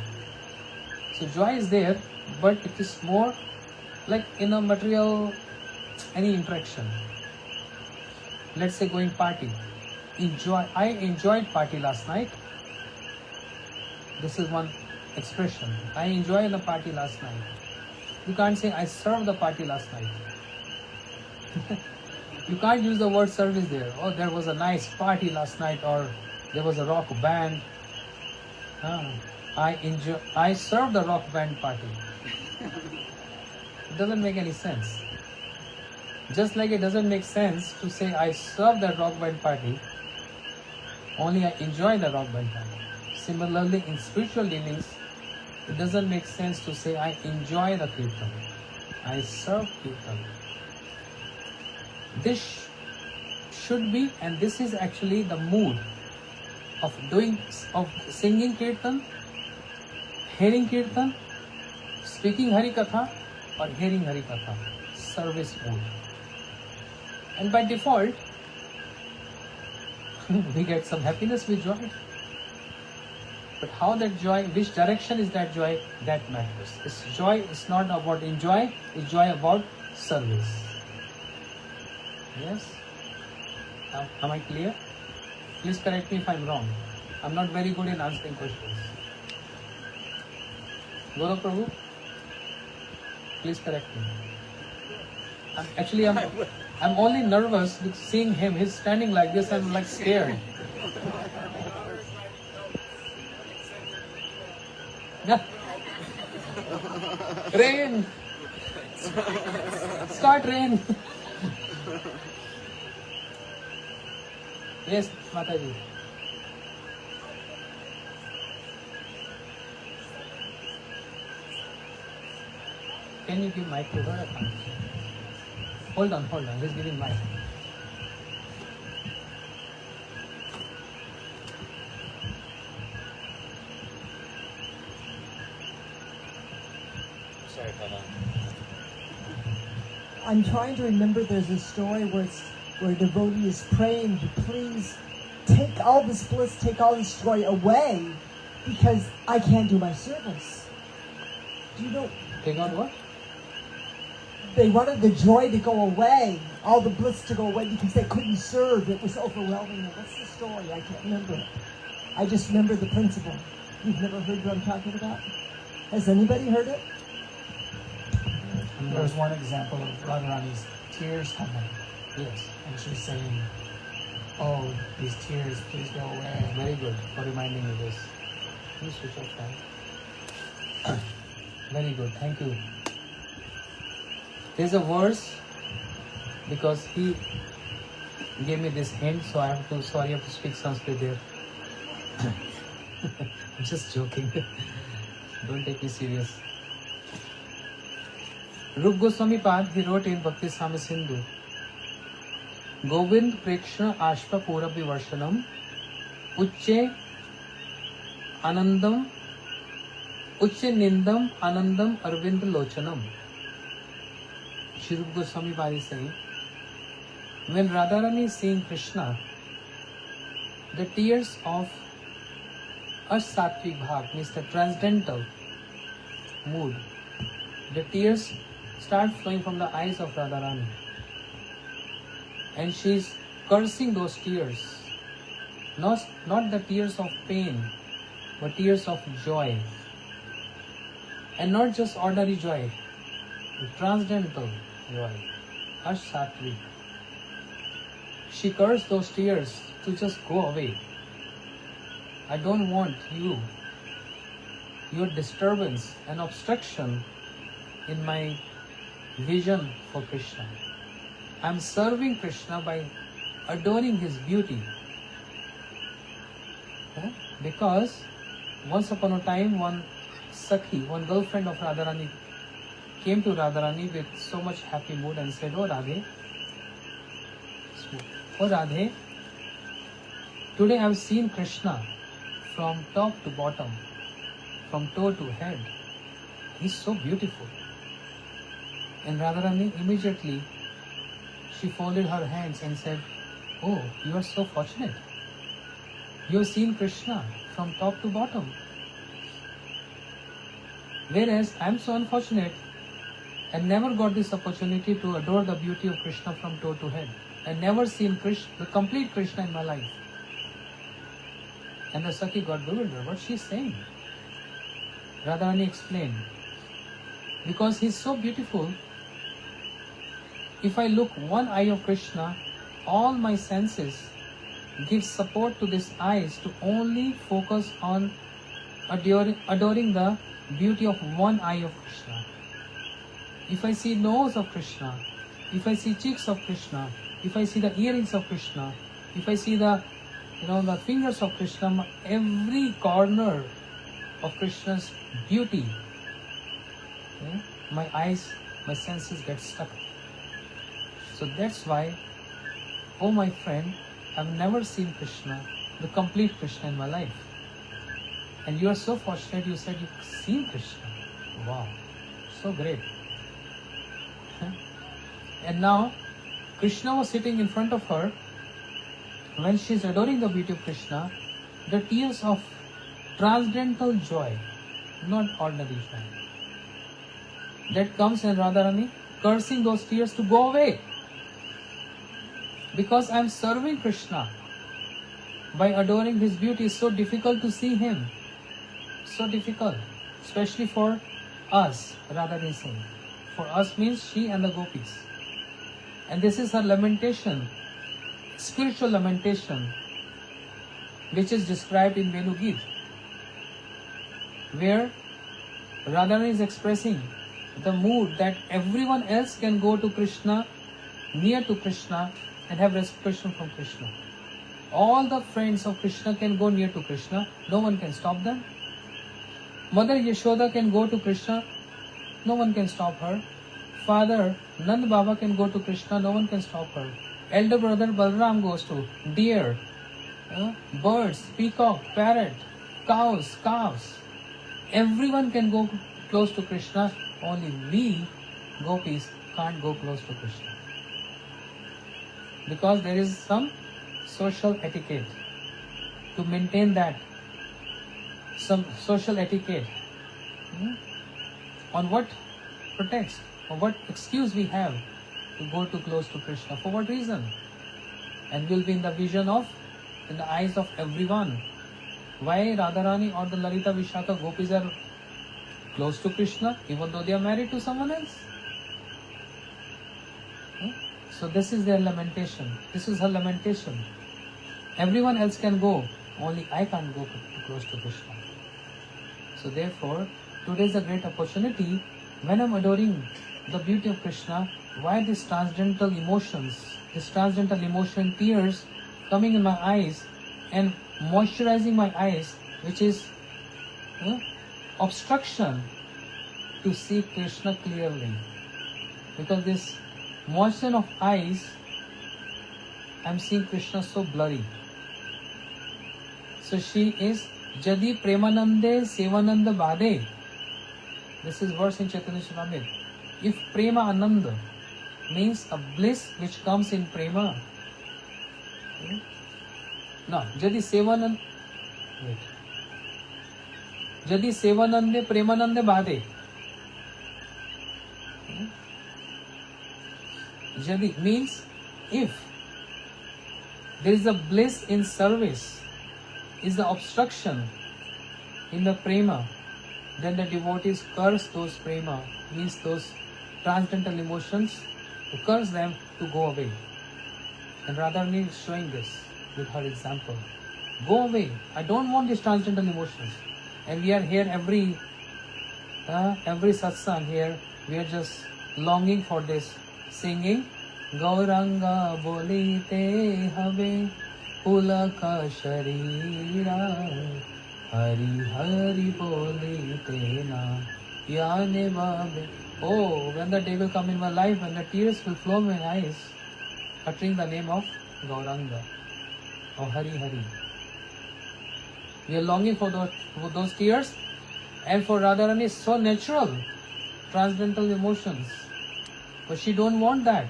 So joy is there, but it is more like in a material, any interaction. Let's say going party. I enjoyed party last night. This is one expression. I enjoyed the party last night. You can't say I served the party last night. You can't use the word service there. Oh, there was a nice party last night, or there was a rock band. I served the rock band party. It doesn't make any sense. Just like it doesn't make sense to say I served the rock band party, only I enjoy the rock band party. Similarly, in spiritual dealings, it doesn't make sense to say I enjoy the kirtan. I serve kirtan. This should be, and this is actually the mood of singing kirtan, hearing kirtan, speaking Hari Katha, or hearing Hari Katha. service mode. And by default, we get some happiness with joy. But how that joy, which direction is that joy, that matters. This joy is not about enjoy, it's joy about service. Yes? Am I clear? Please correct me if I'm wrong. I'm not very good in answering questions. Guru Prabhu, please correct me. I'm only nervous with seeing him. He's standing like this. I'm like scared. Yeah. Rain. Start rain. Yes, Mataji. Can you give mic to her? I can't. Hold on. He's giving mic. Sorry, Papa. I'm trying to remember there's a story where a devotee is praying to please take all this bliss, take all this joy away because I can't do my service. Do you know? Take on what? They wanted the joy to go away, all the bliss to go away because they couldn't serve. It was overwhelming. What's the story? I can't remember it. I just remember the principle. You've never heard what I'm talking about? Has anybody heard it? There was one example of Radharani's tears coming, Yes. and she's saying, "Oh, these tears, please go away." Very good for reminding me this. Please switch off fan. Very good. Thank you. There's a verse because he gave me this hint, so I have to speak Sanskrit there. I'm just joking. Don't take me serious. Rup Goswami Pad, he wrote in Bhakti Sami Sindhu, Govind Prekshna Ashpa Pura Vivarshanam Ucche Anandam Ucche Nindam Anandam Arvind Lochanam. Shri Rupa Goswami Pad is saying, when Radharani is seeing Krishna, the tears of a sattvic bhav, means the transcendental mood, the tears start flowing from the eyes of Radharani. And she is cursing those tears. Not the tears of pain, but tears of joy. And not just ordinary joy, transcendental joy, Ash-Sattvic. She cursed those tears to just go away. I don't want your disturbance and obstruction in my vision for Krishna. I am serving Krishna by adoring his beauty. Because once upon a time, one Sakhi, one girlfriend of Radharani, came to Radharani with so much happy mood and said, "Oh Radhe, today I have seen Krishna from top to bottom, from toe to head. He's so beautiful." And Radharani immediately, she folded her hands and said, "Oh, you are so fortunate. You have seen Krishna from top to bottom. Whereas I am so unfortunate and never got this opportunity to adore the beauty of Krishna from toe to head. I never seen Krishna, the complete Krishna in my life." And the Sakhi got bewildered. What she is saying? Radharani explained, because he is so beautiful, if I look one eye of Krishna, all my senses give support to these eyes to only focus on adoring the beauty of one eye of Krishna. If I see nose of Krishna, if I see cheeks of Krishna, if I see the earrings of Krishna, if I see the fingers of Krishna, every corner of Krishna's beauty, my eyes, my senses get stuck. So that's why, oh my friend, I've never seen Krishna, the complete Krishna in my life. And you are so fortunate, you said you've seen Krishna. Wow, so great. And now Krishna was sitting in front of her. When she is adoring the beauty of Krishna, the tears of transcendental joy, not ordinary joy, that comes, and Radharani cursing those tears to go away. Because I am serving Krishna. By adoring His beauty, it's so difficult to see Him. So difficult. Especially for us, Radharani saying. For us means she and the gopis. And this is her lamentation, spiritual lamentation, which is described in Venu Geet, where Radharani is expressing the mood that everyone else can go to Krishna, near to Krishna, and have respiration from Krishna. All the friends of Krishna can go near to Krishna, no one can stop them. Mother Yashoda can go to Krishna, no one can stop her. Father Nand Baba can go to Krishna, no one can stop her. Elder brother Balram goes to deer, birds, peacock, parrot, cows, calves. Everyone can go close to Krishna, only we, gopis, can't go close to Krishna. Because there is some social etiquette. To maintain that, some social etiquette. On what pretext, or what excuse we have to go too close to Krishna? For what reason? And will be in the vision of, in the eyes of everyone. Why Radharani or the Lalita Vishaka gopis are close to Krishna even though they are married to someone else? So this is their lamentation. This is her lamentation. Everyone else can go, only I can't go too close to Krishna. So therefore, today is a great opportunity. When I am adoring the beauty of Krishna, why these transcendental emotions, tears coming in my eyes and moisturizing my eyes, which is obstruction to see Krishna clearly. Because this motion of eyes, I am seeing Krishna so blurry. So she is Jadi Premanande Sevananda Bade. This is verse in Chaitanya Charitamrita. If Prema Ananda means a bliss which comes in Prema. No, Jadi Sevananda. Wait. Jadi Sevanande Premanande Bade. Jadi means if there is a bliss in service, is the obstruction in the prema, then the devotees curse those prema, means those transcendental emotions, to curse them to go away. And Radharani is showing this with her example. Go away. I don't want these transcendental emotions. And we are here every satsang here, we are just longing for this, singing Gauranga bolite have Pulaka Sharira Hari Hari bolite na Yane Babe. Oh, when the day will come in my life, when the tears will flow in my eyes, uttering the name of Gauranga or Hari Hari. We are longing for those tears, and for Radharani is so natural, transcendental emotions. But she don't want that,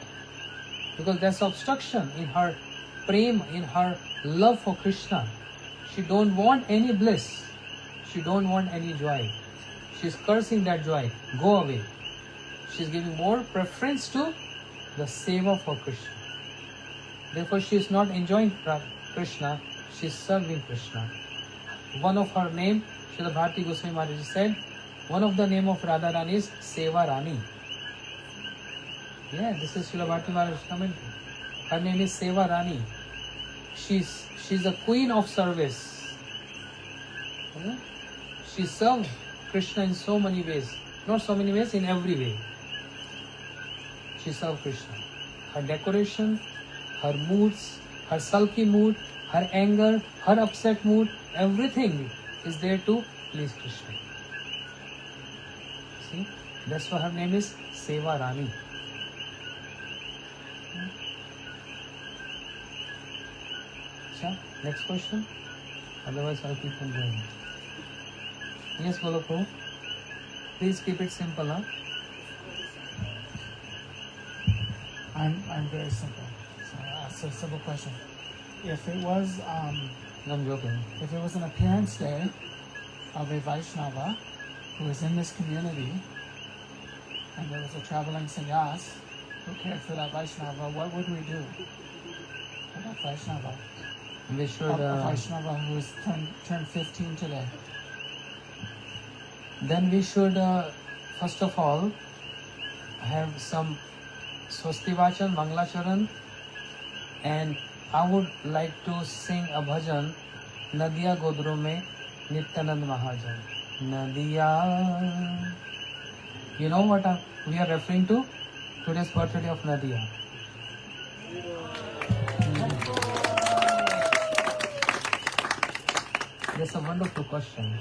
because there's obstruction in her prema, in her love for Krishna. She don't want any bliss. She don't want any joy. She's cursing that joy. Go away. She's giving more preference to the seva for Krishna. Therefore, she is not enjoying Krishna. She is serving Krishna. One of her name, Srila Bharati Goswami Maharaj said, one of the name of Radharani is Seva Rani. Yeah, this is Srila Bharati Maharaj commentary. Her name is Seva Rani. She's a queen of service. She served Krishna in so many ways. Not so many ways, in every way. She served Krishna. Her decoration, her moods, her sulky mood, her anger, her upset mood, everything is there to please Krishna. See, that's why her name is Seva Rani. Next question. Otherwise, I'll keep on going. Yes, Golopo. Please keep it simple, huh? I'm very simple. So it's a simple question. If it was I'm joking. if it was an appearance day of a Vaishnava who was in this community, and there was a traveling sannyas who cared for that Vaishnava, what would we do for that Vaishnava? We should. A Vaishnava who is turned 15 today. Then we should, first of all, have some Swasti Vachan, Manglacharan, and I would like to sing a bhajan, Nadiya Godru mein Nityanand Mahajan. Nadiya. You know what we are referring to? Today's birthday of Nadiya. That's a wonderful question.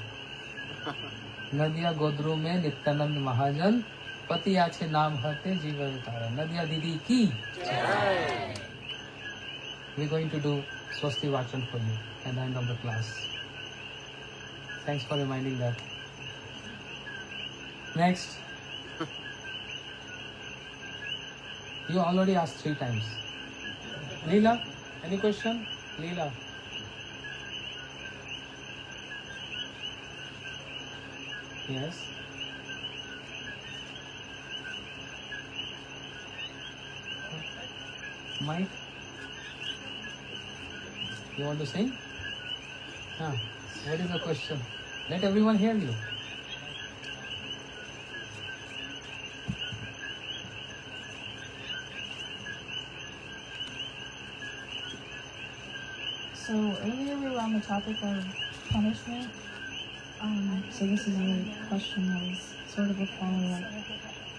नदिया गोदरू में नित्यानंद महाजन पति आछे नाम हते जीवन तारा नदिया दीदी की we're going to do Swasti Vachan for you at the end of the class. Thanks for reminding that. Next. You already asked 3 times. Leela, any question? Leela. Yes. Mike, you want to sing? What is the question? Let everyone hear you. So earlier we were on the topic of punishment. So this is a question that is sort of a follow-up.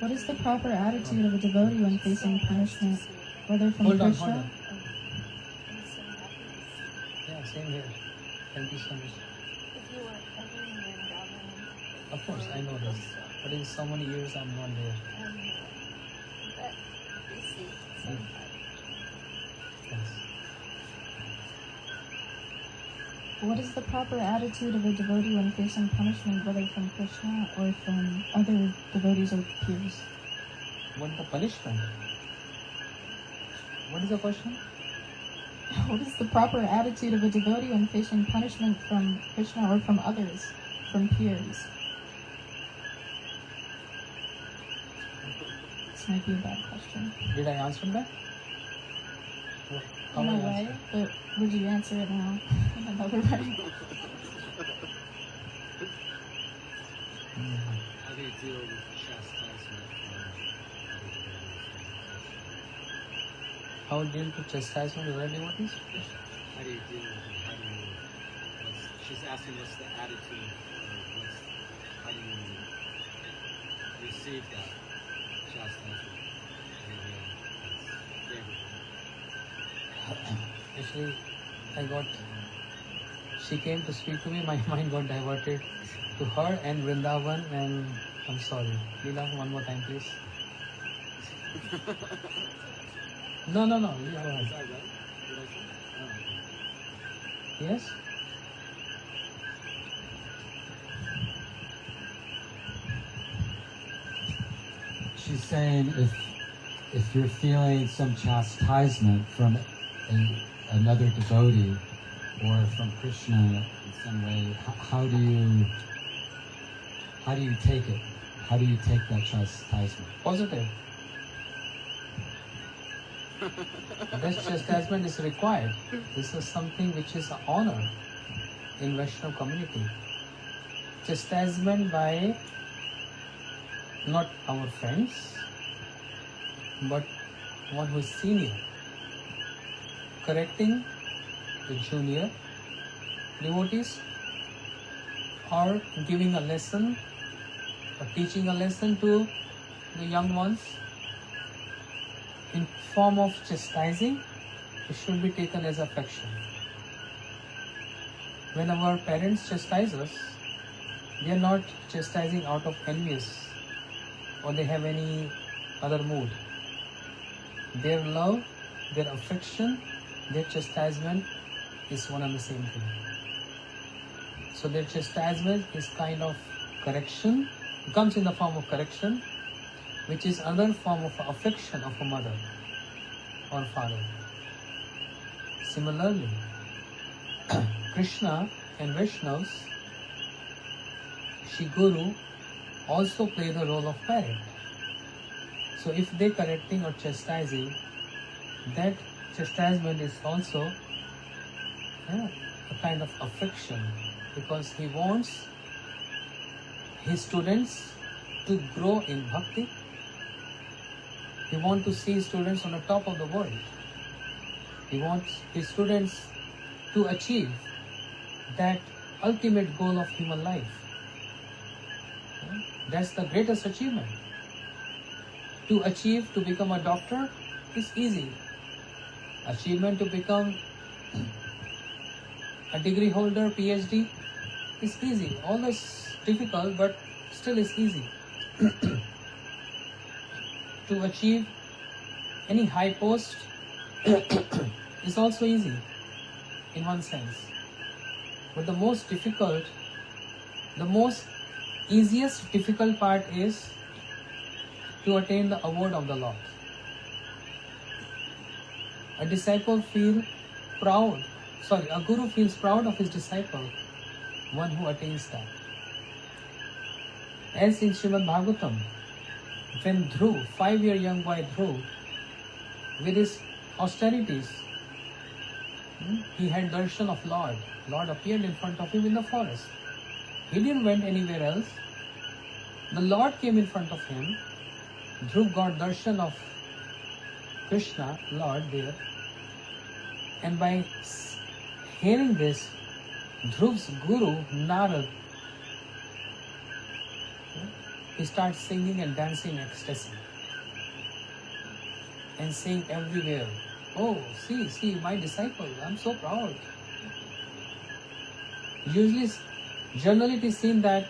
What is the proper attitude of a devotee when facing punishment, whether from Hold on, Krishna? hold on. Yeah, same here. Thank you so much. Of course, I know this. But in so many years, I'm not there. Yes. What is the proper attitude of a devotee when facing punishment, whether from Krishna or from other devotees or peers? What the punishment? What is the question? What is the proper attitude of a devotee when facing punishment from Krishna or from others, from peers? This might be a bad question. Did I answer that? How In a will I way, answer? but would you answer it now in another way? How do you deal with chastisement from other devotees? How deal to chastisement of other devotees? How do you deal with it? She's asking what's the attitude, or how do you receive that chastisement? Actually, she came to speak to me, my mind got diverted to her and Vrindavan, and I'm sorry. Leela, one more time, please. No, you go ahead. Yes? She's saying if you're feeling some chastisement from another devotee or from Krishna in some way, how do you take it? How do you take that chastisement? Positive. This chastisement is required. This is something which is an honor in Vaishnava community. Chastisement by not our friends, but one who is senior, correcting the junior devotees, or giving a lesson or teaching a lesson to the young ones in form of chastising. It should be taken as affection. When our parents chastise us, they are not chastising out of envious or they have any other mood. Their love, their affection, their chastisement is one and the same thing. So their chastisement is kind of correction, it comes in the form of correction, which is another form of affection of a mother. or father. Similarly, Krishna and Vaishnavas, Shri Guru also play the role of parent. So if they correcting or chastising, that chastisement is also a kind of affection, because he wants his students to grow in bhakti. He wants to see students on the top of the world. He wants his students to achieve that ultimate goal of human life. That's the greatest achievement. To achieve, to become a doctor is easy. Achievement to become a degree holder, PhD, is easy. Always difficult, but still is easy. To achieve any high post is also easy in one sense. But the most easiest difficult part is to attain the award of the Lord. A guru feels proud of his disciple, one who attains that. As in Srimad Bhagavatam, when Dhruv, 5-year young boy Dhruv, with his austerities, he had darshan of Lord. Lord appeared in front of him in the forest. He didn't went anywhere else. The Lord came in front of him. Dhruv got darshan of Krishna, Lord, there. And by hearing this, Dhruv's guru, Narad, he starts singing and dancing in ecstasy. And saying everywhere, "Oh, see, my disciple, I'm so proud." Generally it is seen that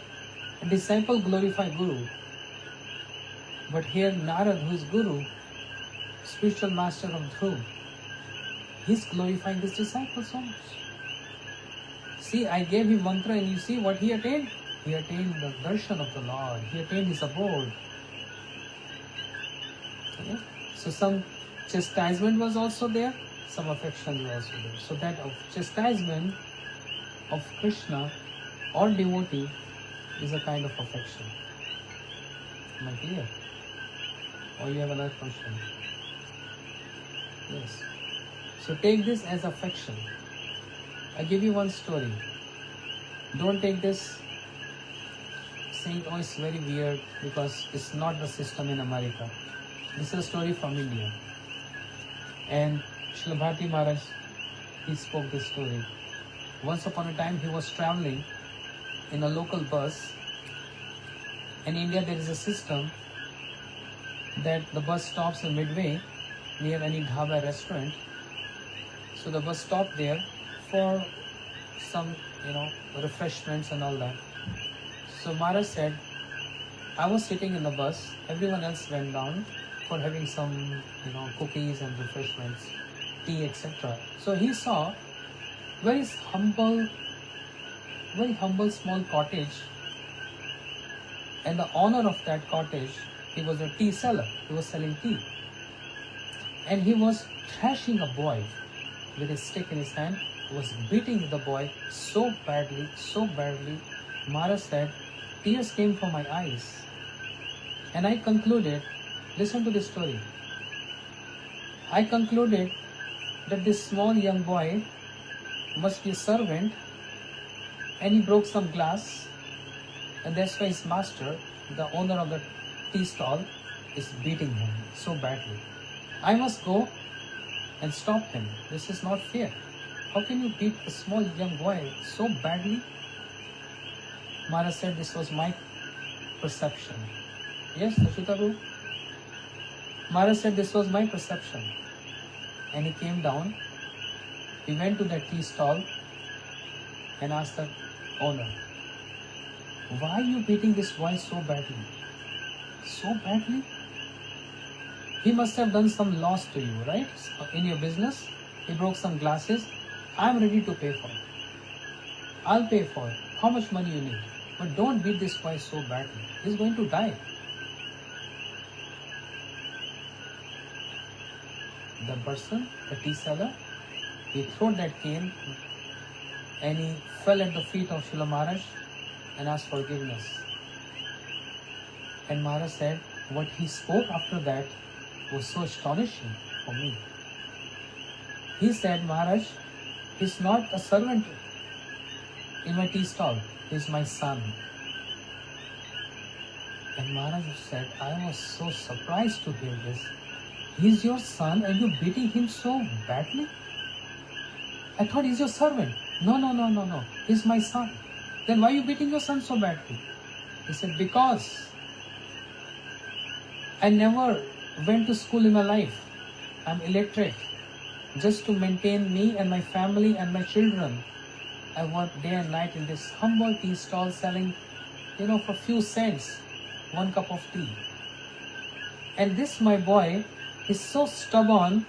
a disciple glorify guru. But here Narad, who is guru, spiritual master of Dhruv, he's glorifying his disciple so much. See, I gave him mantra and you see what he attained? He attained the darshan of the Lord. He attained his abode. Okay? So some chastisement was also there, some affection was also there. So that chastisement of Krishna or devotee is a kind of affection. Am I clear? Or you have another question? Yes. So take this as affection. I give you one story. Don't take this saying, "Oh, it's very weird," because it's not the system in America. This is a story from India. And Srila Bharati Maharaj, he spoke this story. Once upon a time, he was traveling in a local bus. In India, there is a system that the bus stops in midway near any dhaba restaurant. So the bus stopped there for some, refreshments and all that. So Maharaj said, I was sitting in the bus, everyone else went down for having some, cookies and refreshments, tea, etc. So he saw very humble small cottage, and the owner of that cottage, he was a tea seller, he was selling tea. And he was thrashing a boy with a stick in his hand, was beating the boy so badly. Maharaj said, tears came from my eyes. And I concluded, listen to this story. I concluded that this small young boy must be a servant, and he broke some glass, and that's why his master, the owner of the tea stall, is beating him so badly. I must go and stop him. This is not fair. How can you beat a small young boy so badly? Maharaj said, this was my perception. Yes, Ashutaru? Maharaj said, this was my perception. And he came down, he went to that tea stall and asked the owner, why are you beating this boy so badly? So badly? He must have done some loss to you, right? In your business, he broke some glasses. I'm ready to pay for it. I'll pay for it. How much money you need? But don't beat this boy so badly. He's going to die. the person, the tea seller, he threw that cane and he fell at the feet of Srila Maharaj and asked forgiveness. And Maharaj said, what he spoke after that was so astonishing for me. He said, Maharaj, he's not a servant in my tea stall, he's my son. And Maharaj said, I was so surprised to hear this. He's your son and you're beating him so badly? I thought he's your servant. No. He's my son. Then why are you beating your son so badly? He said, because I never went to school in my life. I'm illiterate. Just to maintain me and my family and my children, I work day and night in this humble tea stall selling, for few cents, 1 cup of tea. And this my boy is so stubborn.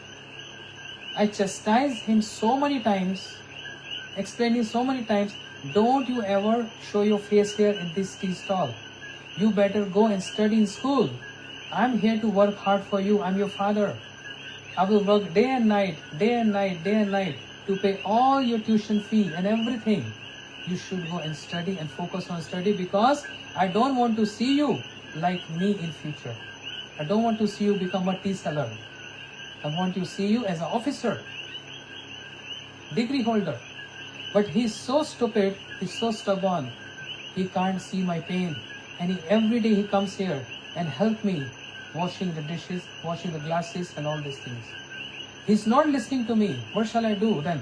I chastised him so many times, explaining so many times, don't you ever show your face here in this tea stall. You better go and study in school. I'm here to work hard for you. I'm your father. I will work day and night to pay all your tuition fee and everything. You should go and study and focus on study because I don't want to see you like me in future. I don't want to see you become a tea seller. I want to see you as an officer, degree holder. But he's so stupid, he's so stubborn, he can't see my pain. And every day he comes here and help me washing the dishes, washing the glasses and all these things. He's not listening to me. What shall I do then?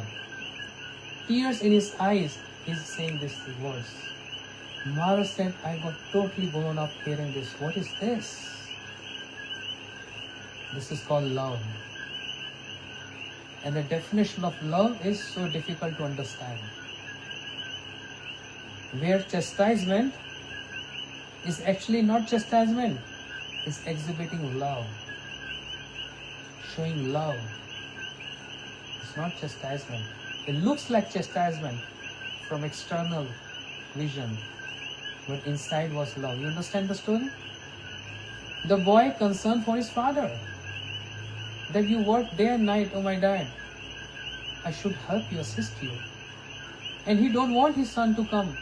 Tears in his eyes, he's saying these words. Maharaj said, I got totally blown up hearing this. What is this? This is called love. And the definition of love is so difficult to understand. Where chastisement is actually not chastisement, it's exhibiting love, showing love. It's not chastisement. It looks like chastisement from external vision, but inside was love. You understand the story? The boy concerned for his father, that you work day and night, oh my dad, I should help you, assist you. And he don't want his son to come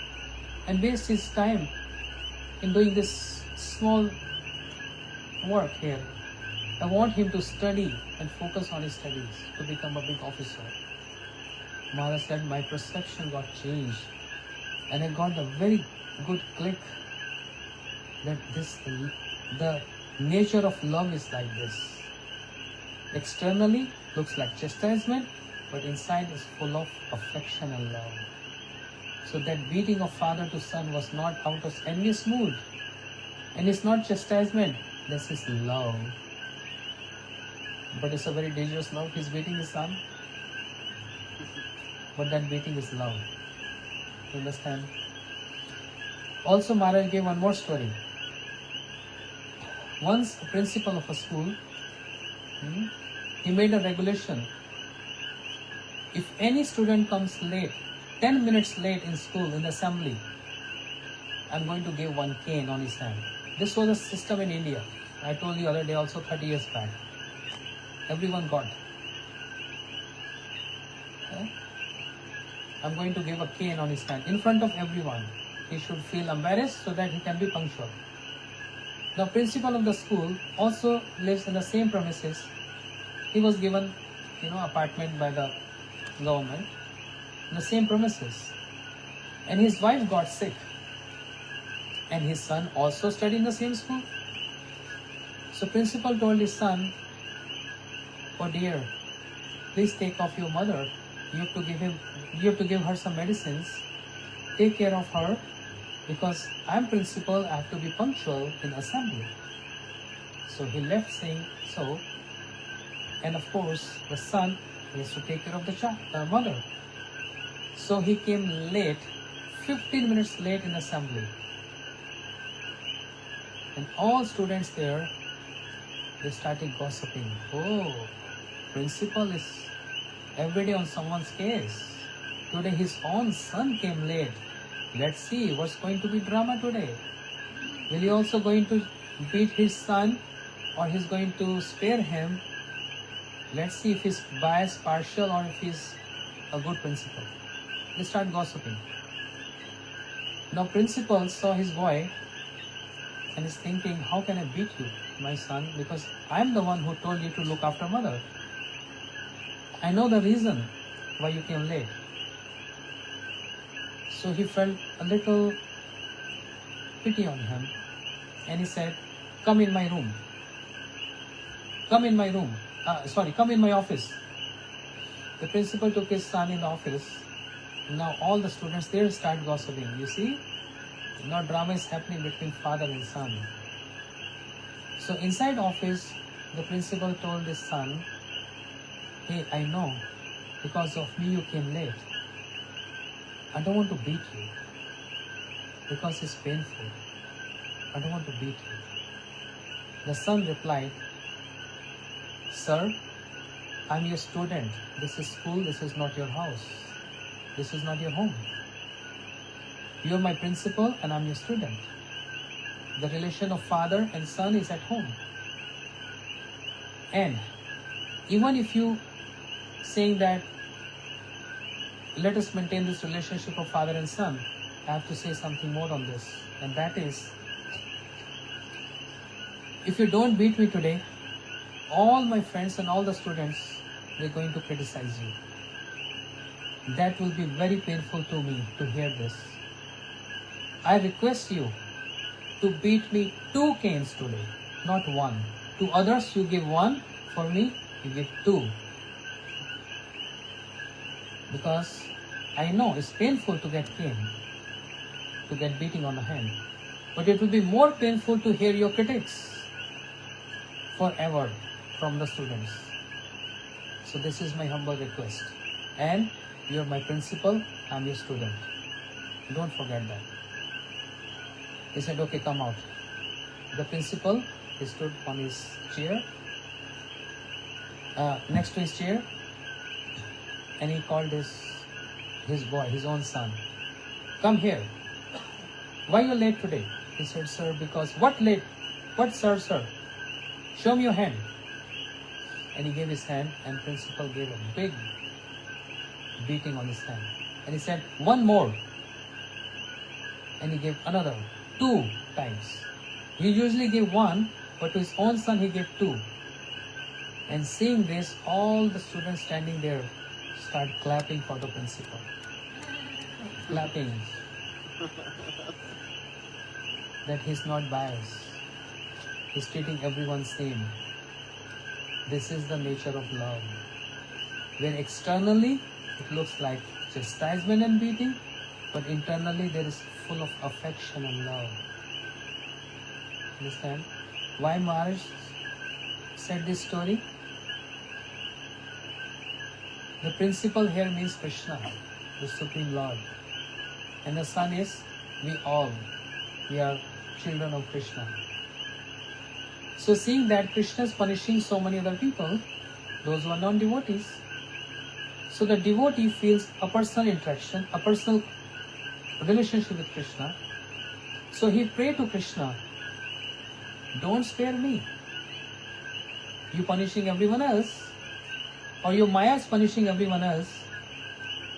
and waste his time in doing this small work here. I want him to study and focus on his studies to become a big officer. Maharaj said, my perception got changed and I got a very good click that the nature of love is like this. Externally looks like chastisement, but inside is full of affection and love. So that beating of father to son was not out of envious mood. And it's not chastisement, this is love. But it's a very dangerous love. He's beating his son. But that beating is love. You understand? Also Maharaj gave one more story. Once a principal of a school, he made a regulation. If any student comes late, 10 minutes late in school, in the assembly, I'm going to give 1 cane on his hand. This was a system in India. I told you other day also 30 years back. Everyone got. Okay? I'm going to give a cane on his hand in front of everyone. He should feel embarrassed so that he can be punctual. The principal of the school also lives in the same premises. He was given, apartment by the government in the same premises. And his wife got sick. And his son also studied in the same school. So principal told his son, oh dear, please take off your mother. You have to give her some medicines. Take care of her because I'm principal, I have to be punctual in assembly. So he left saying so. And of course, the son has to take care of the mother. So he came late, 15 minutes late in assembly. And all students there, they started gossiping. Oh, principal is every day on someone's case. Today his own son came late. Let's see what's going to be drama today. Will he also going to beat his son or he's going to spare him? Let's see if his bias partial or if he's a good principal. They start gossiping. Now principal saw his boy and is thinking, how can I beat you, my son? Because I'm the one who told you to look after mother. I know the reason why you came late. So he felt a little pity on him and he said, come in my room. Come in my room. Come in my office. The principal took his son in the office. Now all the students there start gossiping. You see, now drama is happening between father and son. So inside office, the principal told his son, hey, I know because of me you came late. I don't want to beat you because it's painful. I don't want to beat you. The son replied, sir, I'm your student. This is school. This is not your house. This is not your home. You're my principal and I'm your student. The relation of father and son is at home. And even if you saying that let us maintain this relationship of father and son, I have to say something more on this. And that is, if you don't beat me today, all my friends and all the students, they're going to criticize you. That will be very painful to me to hear this. I request you to beat me 2 canes today, not 1. To others you give 1, for me you give 2. Because I know it's painful to get cane, to get beating on the hand. But it will be more painful to hear your critics forever from the students. So this is my humble request. And you are my principal, I am your student. Don't forget that. He said, okay, come out. The principal, he stood on his chair, next to his chair, and he called his boy, his own son. Come here. Why are you late today? He said, sir, because what late? What, sir? Show me your hand. And he gave his hand, and principal gave a big beating on his hand. And he said, 1 more. And he gave another 2 times. He usually gave 1, but to his own son he gave 2. And seeing this, all the students standing there start clapping for the principal. Clapping. That he's not biased. He's treating everyone same. This is the nature of love. Where externally it looks like chastisement and beating, but internally there is full of affection and love. Understand? Why Maharaj said this story? The principal here means Krishna, the Supreme Lord. And the son is we all. We are children of Krishna. So seeing that Krishna is punishing so many other people, those who are non-devotees, so the devotee feels a personal interaction, a personal relationship with Krishna. So he prayed to Krishna, don't spare me. You punishing everyone else, or your Maya is punishing everyone else,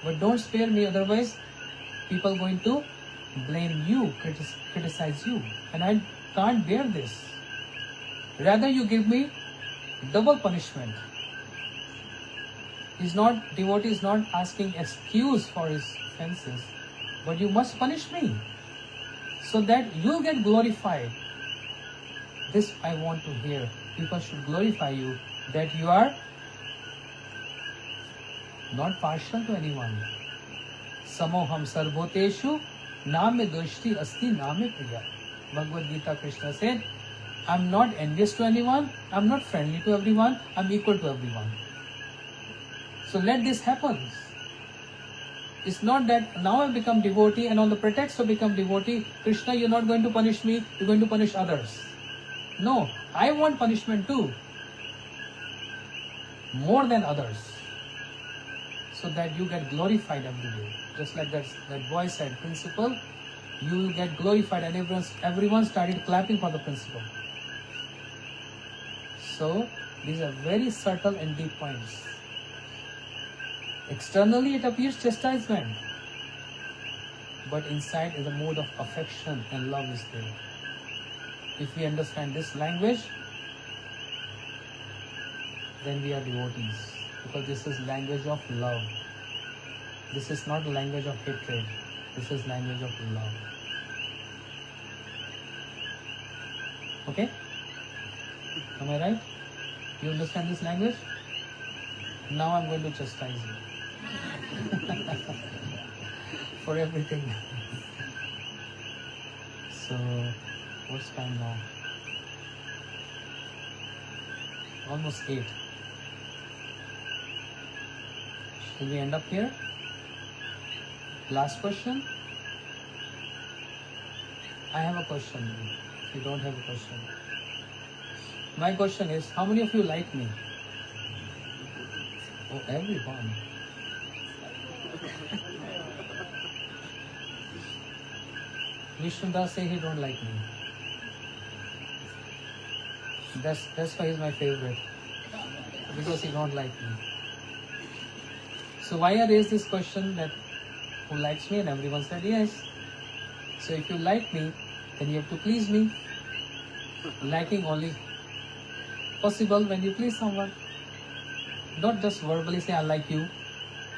but don't spare me, otherwise people are going to blame you, criticize you, and I can't bear this. Rather you give me double punishment. Devotee is not asking excuse for his offenses, but you must punish me so that you get glorified. This I want to hear. People should glorify you, that you are not partial to anyone. Samoham sarvoteshu name doshti asti name priya. Bhagavad Gita, Krishna said, I'm not envious to anyone, I'm not friendly to everyone, I'm equal to everyone. So let this happen. It's not that now I become devotee and on the pretext of become devotee, Krishna, you're not going to punish me, you're going to punish others. No, I want punishment too. More than others. So that you get glorified every day. Just like that boy said, principal, you will get glorified, and everyone started clapping for the principal. So These are very subtle and deep points. Externally it appears chastisement, but inside is a mood of affection and love is there. If we understand this language, then we are devotees, because this is language of love. This is not language of hatred. This is language of love. Okay? Am I right? You understand this language? Now I'm going to chastise you for everything. So, what's time now? Almost 8. Shall we end up here? Last question? I have a question. If you don't have a question. My question is, how many of you like me? Oh, everyone. Vishnudas say he don't like me. That's why he's my favorite. Because he don't like me. So why I raised this question that who likes me, and everyone said yes. So if you like me, then you have to please me. Liking only possible when you please someone. Not just verbally say I like you.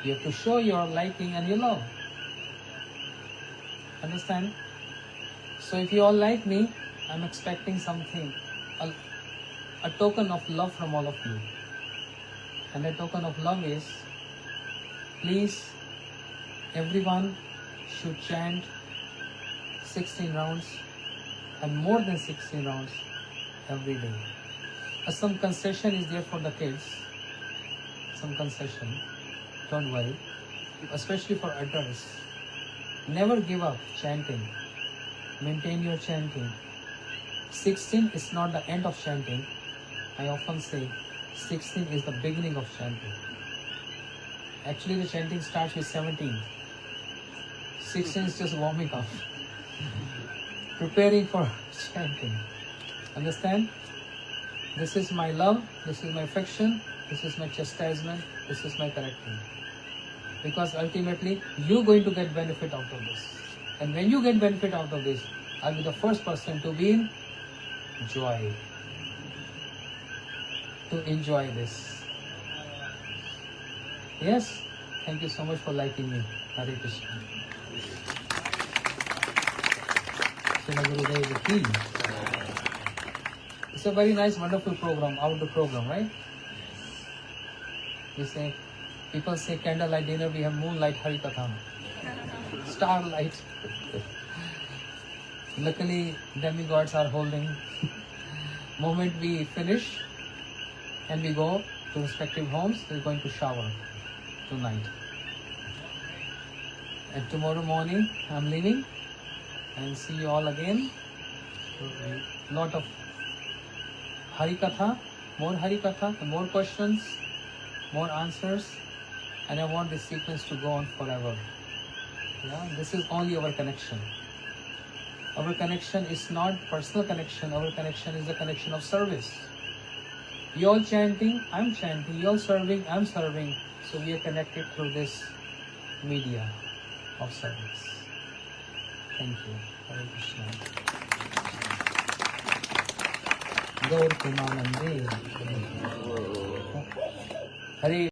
You have to show your liking and your love. Understand? So if you all like me, I'm expecting something, a token of love from all of you. And the token of love is, please, everyone should chant 16 rounds and more than 16 rounds every day. Some concession is there for the kids. Some concession. Don't worry. Especially for adults. Never give up chanting. Maintain your chanting. 16 is not the end of chanting. I often say 16 is the beginning of chanting. Actually the chanting starts with 17. 16 is just warming up. Preparing for chanting. Understand? This is my love, this is my affection, this is my chastisement, this is my correcting. Because ultimately, you're going to get benefit out of this. And when you get benefit out of this, I'll be the first person to be in joy. To enjoy this. Yes? Thank you so much for liking me. Hare Krishna. Srila Gurudev ki. It's a very nice, wonderful program, outdoor program, right? We say, people say candlelight dinner, we have moonlight Harikatha, starlight. Luckily, demigods are holding. Moment we finish and we go to respective homes, we're going to shower tonight. And tomorrow morning, I'm leaving and see you all again. Lot of Harikatha, more questions, more answers, and I want this sequence to go on forever. Yeah, this is only our connection. Our connection is not personal connection, our connection is the connection of service. You all chanting, I'm chanting, you all serving, I'm serving. So we are connected through this media of service. Thank you. Hare Krishna. Gaur Premanande. Hare